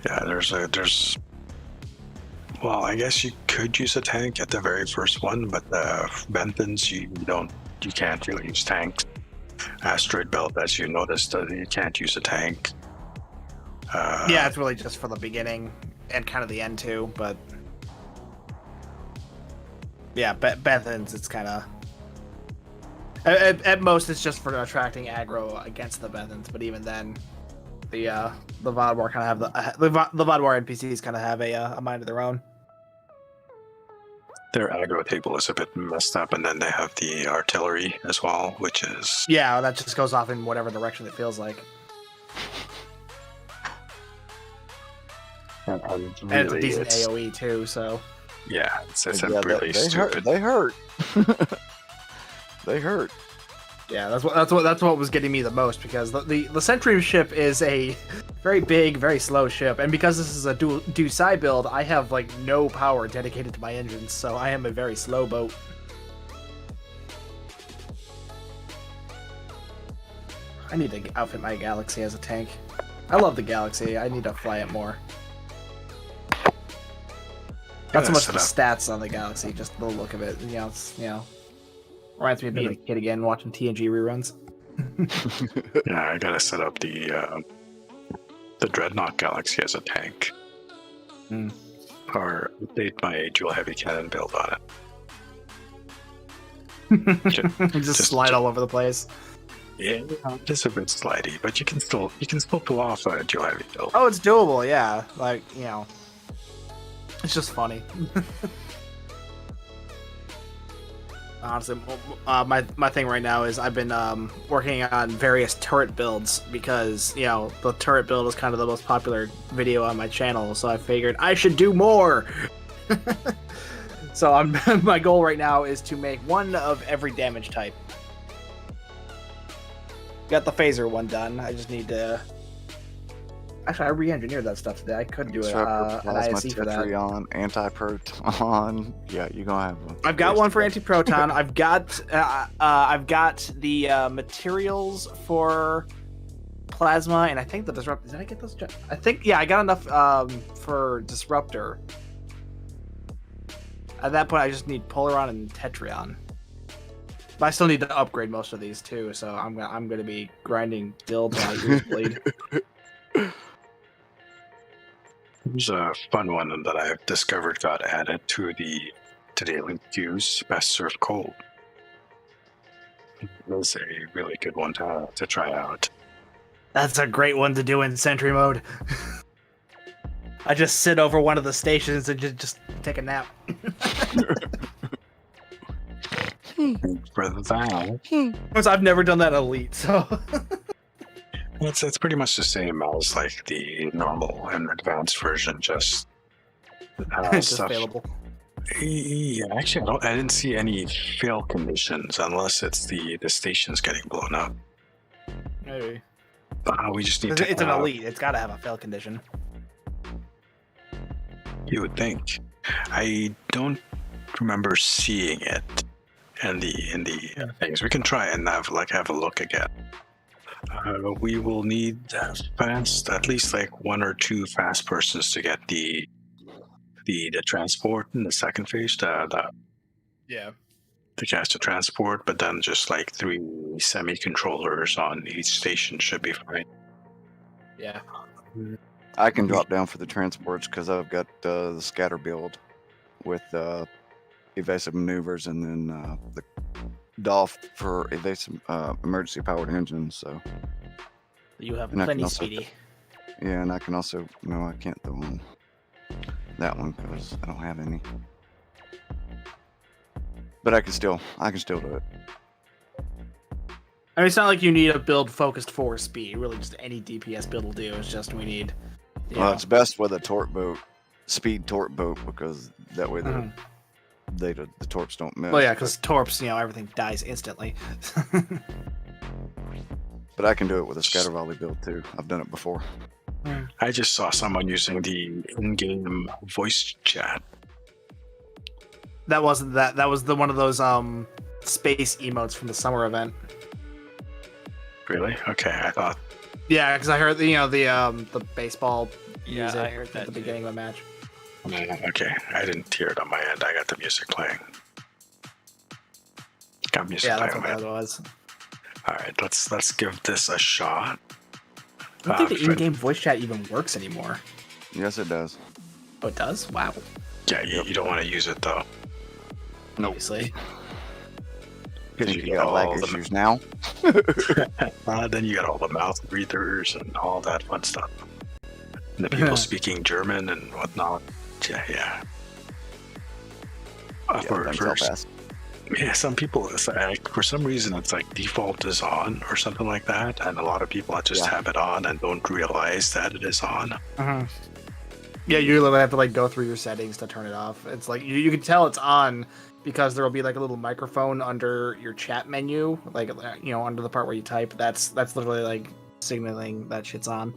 Yeah, there's. Well, I guess you could use a tank at the very first one, but the Benthans you can't really use tanks. Asteroid belt, as you noticed, you can't use a tank. Yeah, it's really just for the beginning and kind of the end too, but yeah, Benthans, it's kind of at most it's just for attracting aggro against the Benthans, but even then, the Vodwar kind of have the Vodwar NPCs kind of have a mind of their own. Their aggro table is a bit messed up, and then they have the artillery as well, which is Yeah, that just goes off in whatever direction it feels like. and And it's a decent AoE too, so yeah, it's Yeah, really they stupid. They hurt. They hurt. yeah, that's what was getting me the most, because the Sentry ship is a very big, very slow ship, and because this is a Dusai build, I have like no power dedicated to my engines, so I am a very slow boat. I need to outfit my Galaxy as a tank. I love the Galaxy. I need to fly it more. Not so much the stats on the Galaxy, just the look of it. You know, it's, you know, reminds me of being a kid again, watching TNG reruns. Yeah, I gotta set up the Dreadnought Galaxy as a tank. Or update my dual heavy cannon build on it. just slide all over the place. Yeah, just a bit slidey, but you can still pull off a dual heavy build. Oh, it's doable, yeah. Like, you know, it's just funny. Honestly, my thing right now is I've been working on various turret builds, because, you know, the turret build is kind of the most popular video on my channel, so I figured I should do more. So my goal right now is to make one of every damage type. Got the phaser one done. I just need to. Actually, I re-engineered that stuff today. I could do an ISE for that. Tetrion, anti-proton. Yeah, you're gonna have one. I've got one for anti-proton. I've got the materials for plasma, and I think the disruptor. Did I get those? I think, yeah, I got enough for disruptor. At that point, I just need Polaron and Tetrion. But I still need to upgrade most of these too, so I'm gonna be grinding dilds on a used blade. There's a fun one that I've discovered got added to the Elite Queues, Best Served Cold. It's a really good one to try out. That's a great one to do in Sentry mode. I just sit over one of the stations and just take a nap. For that, Because I've never done that in Elite, so... it's pretty much the same as like the normal and advanced version, just it's stuff. available. Yeah, actually, I didn't see any fail conditions unless it's the station's getting blown up. Maybe. We just need to. It's an elite. It's got to have a fail condition. You would think. I don't remember seeing it in the things. We can try and have a look again. We will need at least like 1 or 2 fast persons to get the transport in the second phase. Yeah. To cast a transport, but then just like 3 semi-controllers on each station should be fine. Yeah. I can drop down for the transports because I've got the scatter build with evasive maneuvers and then the DOF for evasive emergency powered engines. So You have And I can plenty also- speedy. yeah, and I can also I can't throw on that one because I don't have any. But I can still do it. I mean, it's not like you need a build focused for speed. Really, just any DPS build will do. It's just we need. Well, it's best with a torque boat, speed torque boat, because that way the torps don't miss. Well, yeah, because torps, everything dies instantly. But I can do it with a scatter volley build too. I've done it before. I just saw someone using the in-game voice chat. That wasn't that. That was one of those space emotes from the summer event. Really? Okay, I thought. Yeah, because I heard the baseball Yeah, music I heard that at the too. beginning of the match. Okay, I didn't hear it on my end. I got the music playing. Got music Yeah, playing that's on what my that end. was. All right, let's give this a shot. I don't think the in-game voice chat even works anymore. Yes, it does. Oh, it does? Wow. Yeah, you don't want to use it though. Obviously. Because Think you got lag issues now? Then you got all the mouth breathers and all that fun stuff. And the people speaking German and whatnot. Yeah. Thanks, I'll pass. Yeah, some people, it's like, for some reason, it's like default is on or something like that. And a lot of people just have it on and don't realize that it is on. Yeah, you literally have to go through your settings to turn it off. It's like you can tell it's on because there will be a little microphone under your chat menu, under the part where you type. That's literally signaling that shit's on.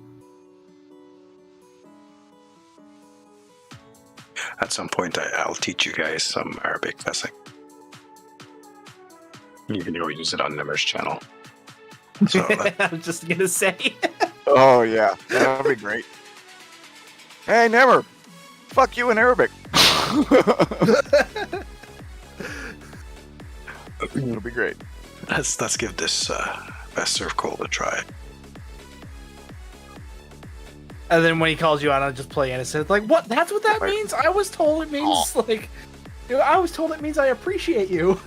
At some point, I'll teach you guys some Arabic cussing. You can go use it on Nimmer's channel. So I was just gonna say. Oh yeah, that would be great. Hey, Never, fuck you in Arabic. It'll be great. let's give this best serve cold a try. And then when he calls you out, I'll just play innocent. It's like, what? That's what that means? I was told it means I was told it means I appreciate you.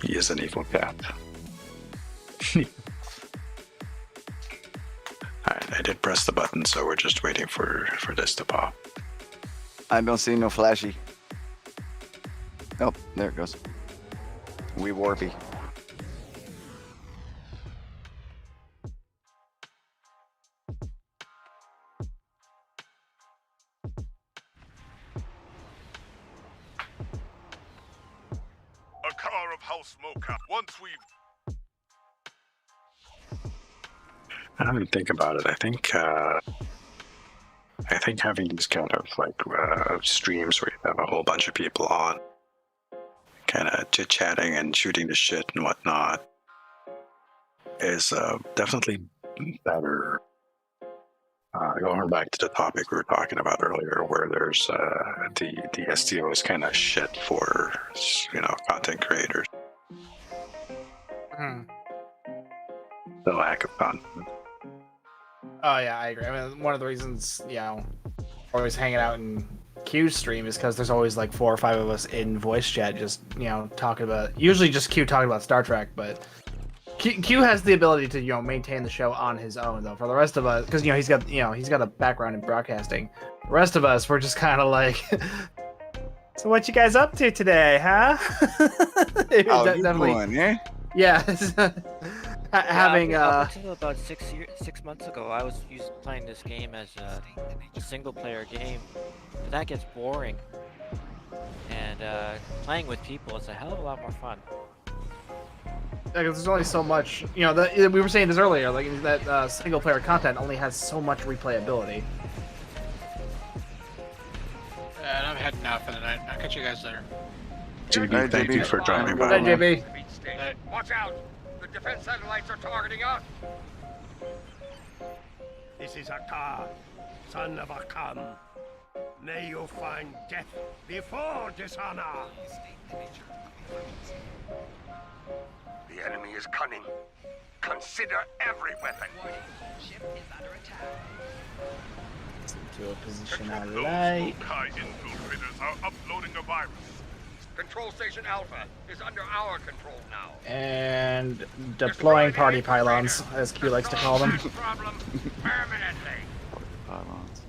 He is an evil cat. Alright, I did press the button, so we're just waiting for this to pop. I don't see no flashy. Oh, there it goes. We warpy. A car of house mocap. Once we I don't even think about it. I think having these kind of streams where you have a whole bunch of people on, kind of chit-chatting and shooting the shit and whatnot, is definitely better. Going back to the topic we were talking about earlier, where there's the STO is kind of shit for content creators. The lack of content. Oh yeah, I agree. I mean, one of the reasons, always hanging out in Q's stream is because there's always 4 or 5 of us in voice chat, just talking about. Usually just Q talking about Star Trek, but Q has the ability to maintain the show on his own though. For the rest of us, because he's got a background in broadcasting. The rest of us, we're just kind of like. So what you guys up to today, huh? How you doing, eh? Yeah. having Up until about 6 months ago, I was playing this game as a single-player game, but that gets boring. And playing with people is a hell of a lot more fun. Because there's only so much, you know. We were saying this earlier, like that single-player content only has so much replayability. And I'm heading out for the night. I'll catch you guys later. JB, thank you for dropping by. Hey, JB. Watch out! The defense satellites are targeting us! This is Akar, son of Akam. May you find death before dishonor. The enemy is cunning. Consider every weapon. Ship is under attack. To a position I Those like. Wokai infiltrators are uploading a virus. Control Station Alpha is under our control now. And deploying party pylons, as Q likes to call them. Problem permanently. Pylons.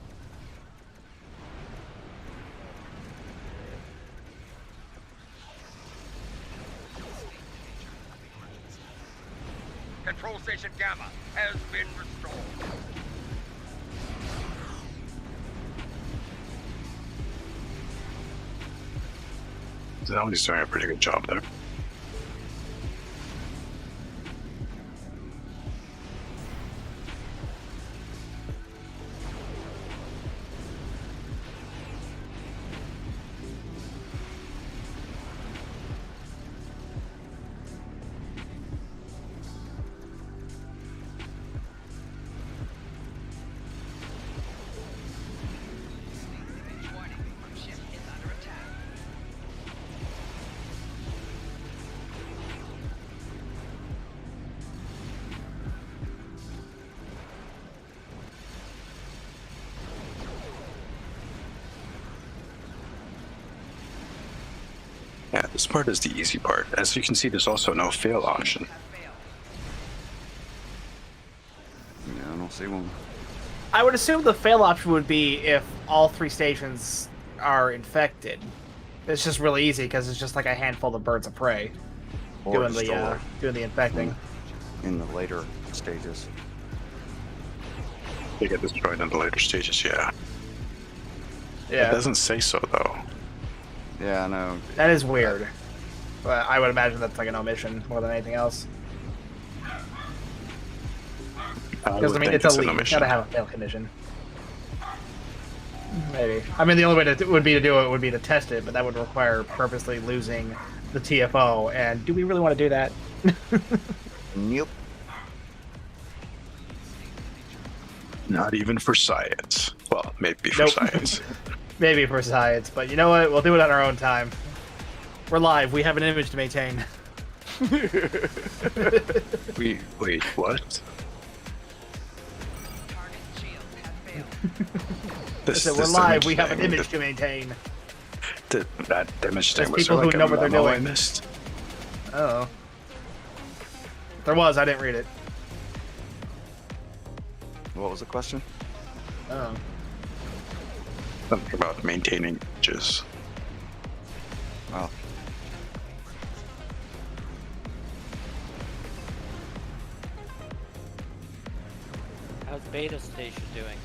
Control Station Gamma has been restored. Zeldy's doing a pretty good job there. Warning, ship is under attack. Yeah, this part is the easy part. As you can see, there's also no fail option. Yeah, I don't see one. I would assume the fail option would be if all 3 stations are infected. It's just really easy because it's just like a handful of birds of prey Or doing the infecting. in the later stages. They get destroyed in the later stages, yeah. It Yeah, doesn't say so, though. Yeah, I know. that is weird. But I would imagine that's like an omission more than anything else. Because I mean, it's a leak. You gotta have a fail condition. Maybe. I mean, the only way would be to do it would be to test it, but that would require purposely losing the TFO. And do we really want to do that? Nope. Not even for science. Well, maybe for Nope. science. Maybe for science, but you know what? We'll do it on our own time. We're live. We have an image to maintain. Wait, what? Target shield has failed. So we're live. We have an image to maintain. That image There's thing was people like who know a what they're memo I doing. missed. Oh. There was. I didn't read it. What was the question? Oh. Something about maintaining images. Oh. How's Beta Station doing?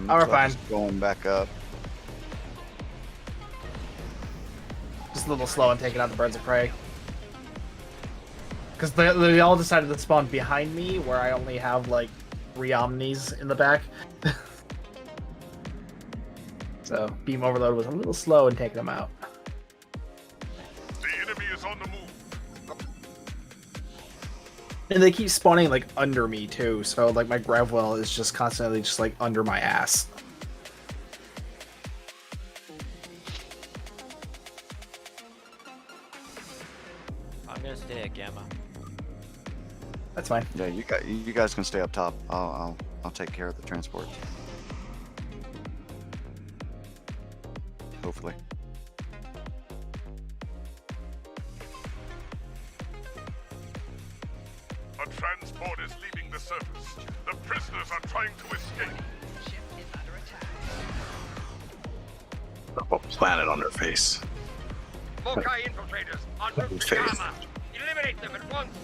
Oh, we're So fine. just going back up. Just a little slow on taking out the birds of prey. Because they all decided to spawn behind me, where I only have like 3 omnis in the back. So beam overload was a little slow in taking them out. The enemy is on the move. And they keep spawning like under me too, so like my grav well is just constantly just like under my ass. I'm gonna stay at Gamma. That's fine. Yeah, you guys can stay up top. I'll take care of the transport. Hopefully. A transport is leaving the surface. The prisoners are trying to escape. Ship is under attack. The whole planet on their face. Mokai infiltrators en route to Faith. Gamma. Eliminate them at once.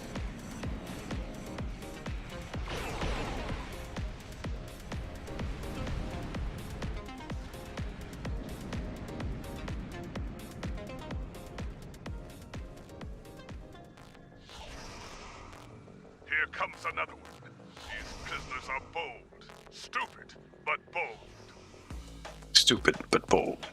Here comes another one. These prisoners are bold. Stupid, but bold. Stupid but bold.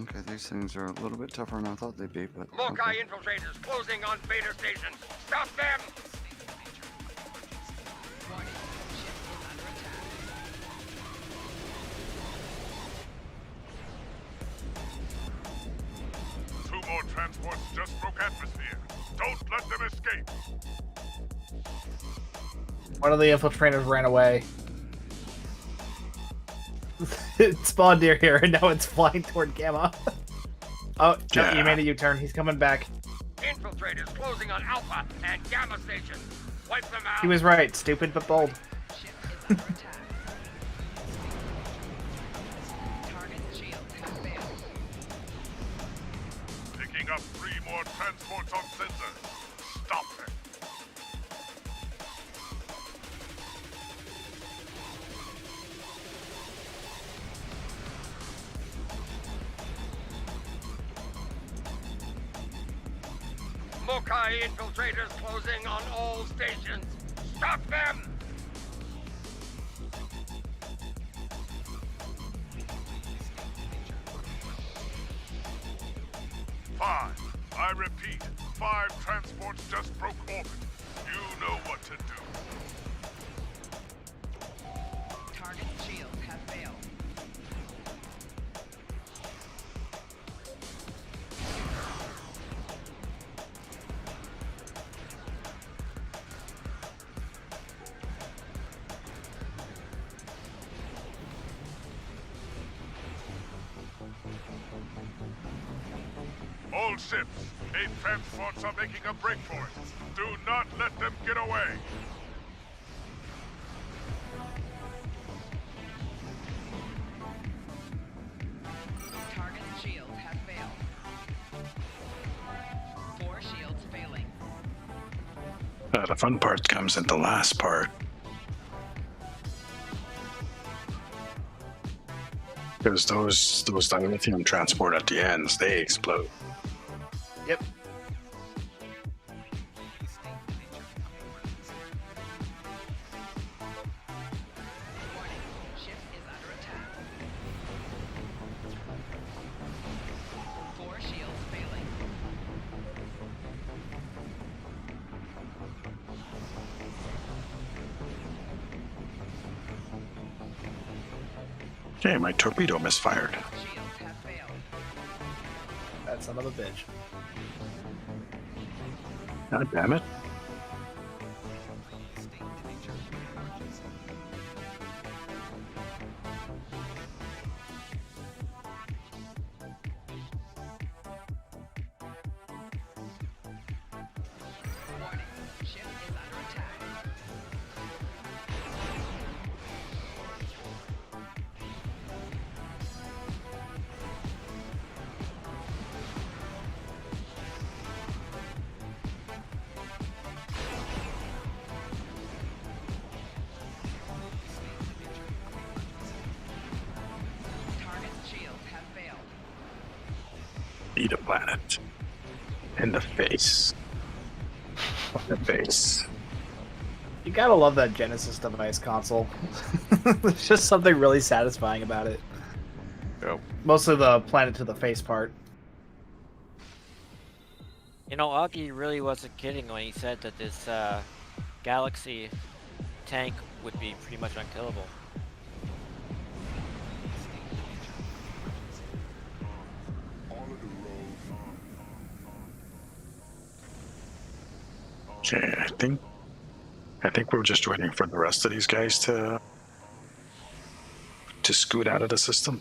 Okay, these things are a little bit tougher than I thought they'd be, but Mokai infiltrators closing on Vader Station. Stop them! Two more transports just broke atmosphere. Don't let them escape. One of the infiltrators ran away. It spawned near here, and now it's flying toward Gamma. Oh, Yeah. you made a U-turn. He's coming back. Infiltrators closing on Alpha and Gamma Station. Wipe them out. He was right. Stupid but bold. Picking up 3 more transports on sensor. Stop them. Mokai infiltrators closing on all stations. Stop them! Five. I repeat, 5 transports just broke orbit. You know what to do. Target shields have failed. All ships, 8 transports are making a break for it. Do not let them get away. Target shields have failed. 4 shields failing. The fun part comes in the last part. Because those dilithium transport at the ends, they explode. Yep. Warning, ship is under attack. 4 shields failing. Okay, my torpedo misfired. Shields have failed. That son of a bitch. God damn it. Warning, ship is under attack. Target shields have failed. Eat a planet. In the face. In the face. You gotta love that Genesis device console. There's just something really satisfying about it. Yep. Mostly the planet to the face part. You know, Augie really wasn't kidding when he said that this Galaxy tank would be pretty much unkillable. Okay, I think we're just waiting for the rest of these guys to scoot out of the system.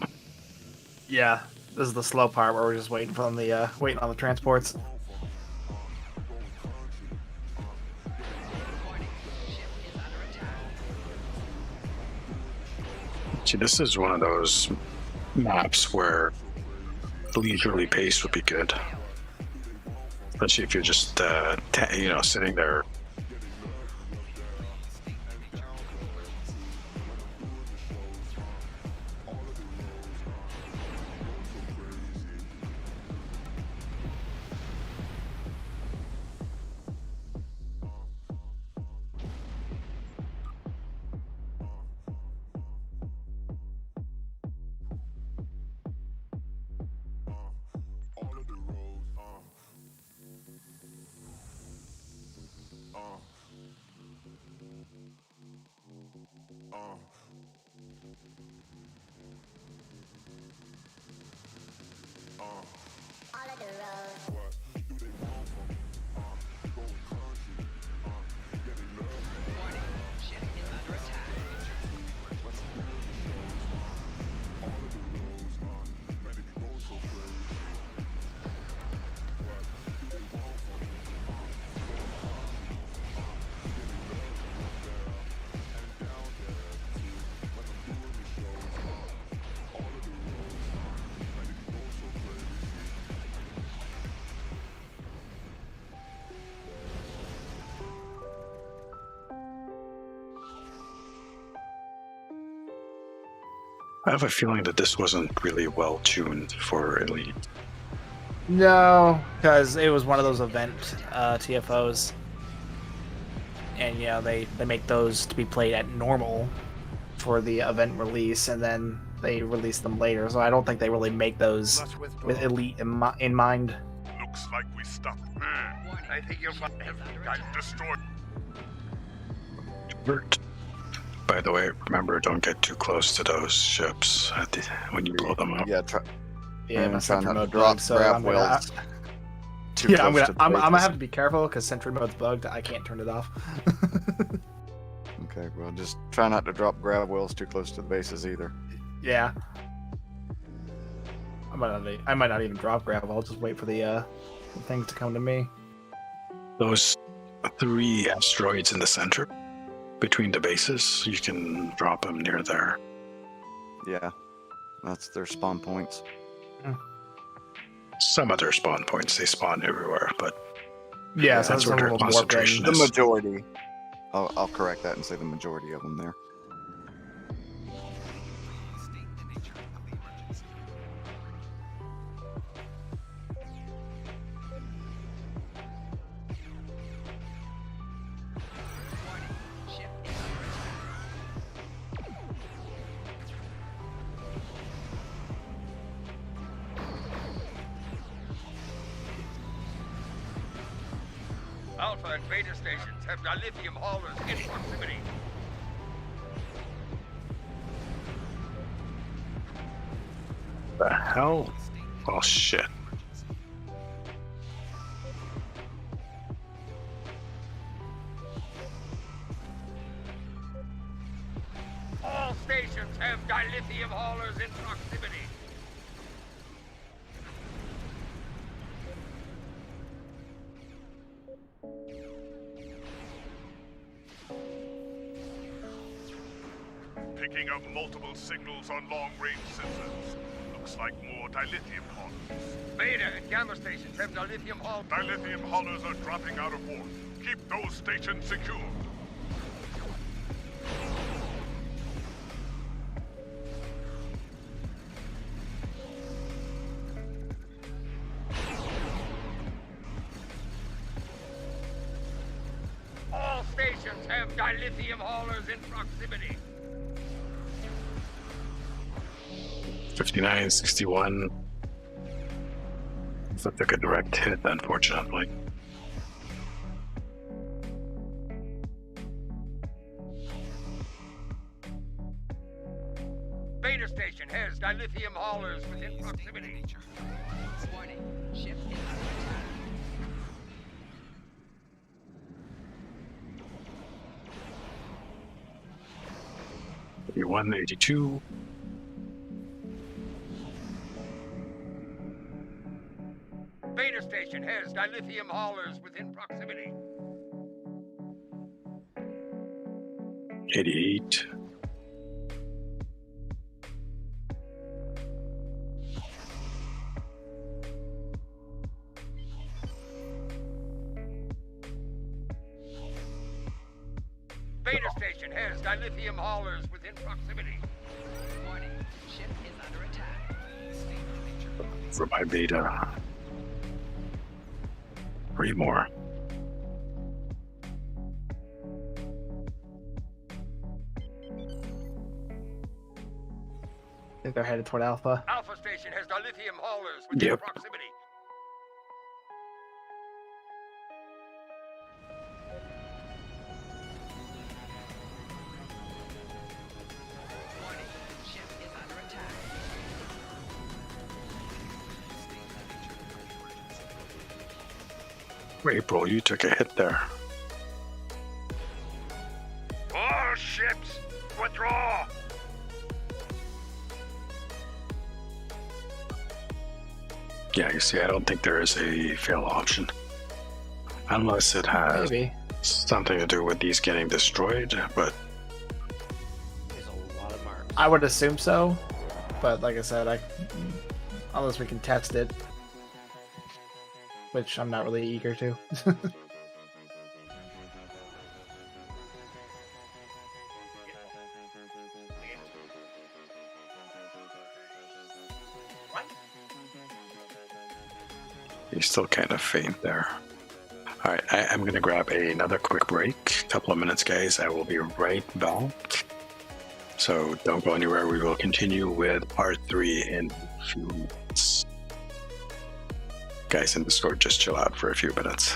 Yeah, this is the slow part where we're just waiting for them waiting on the transports. Warning, ship is under attack. See, this is one of those maps where leisurely pace would be good. Especially if you're just, sitting there. I have a feeling that this wasn't really well tuned for Elite. No, because it was one of those event TFOs, and they make those to be played at normal for the event release, and then they release them later. So I don't think they really make those with Elite in mind. Looks like we stopped. I think you'll find everything destroyed. Bert. By the way, remember, don't get too close to those ships when you blow them up. Yeah, my sentry mode drop bugged, so grab I'm wheels. I'm gonna have to be careful because sentry mode's bugged. I can't turn it off. Okay, well, just try not to drop grab wheels too close to the bases either. Yeah. I might not even drop grab. I'll just wait for the things to come to me. Those 3 asteroids in the center, between the bases, you can drop them near there. Yeah, that's their spawn points. Some of their spawn points, they spawn everywhere, but yeah, that's so where their concentration is. The majority. I'll correct that and say the majority of them there. Alpha and Beta stations have dilithium haulers in proximity. The hell? Oh shit. All stations have dilithium haulers in proximity. Picking up multiple signals on long-range sensors. Looks like more dilithium haulers. Beta and Gamma stations have dilithium haulers. Dilithium haulers are dropping out of port. Keep those stations secure. All stations have dilithium haulers in proximity. 59, 61. So took a direct hit, unfortunately. Beta station has dilithium haulers within proximity. Warning, ship is under attack. 81, 82. Beta station has dilithium haulers within proximity. 88. Beta station has dilithium haulers within proximity. Warning, ship is under attack. For my beta. 3 more. I think they're headed toward Alpha. Alpha station has dilithium haulers within Yep. proximity. Warning, ship is under attack. April, you took a hit there. All ships, withdraw! Yeah, you see, I don't think there is a fail option. Unless it has Maybe. something to do with these getting destroyed, but There's a lot of marks. I would assume so, but like I said, unless we can test it, which I'm not really eager to. you still kind of faint there. All right, I'm going to grab another quick break. Couple of minutes, guys. I will be right back. So don't go anywhere. We will continue with part 3 in a few minutes. Guys in Discord, just chill out for a few minutes.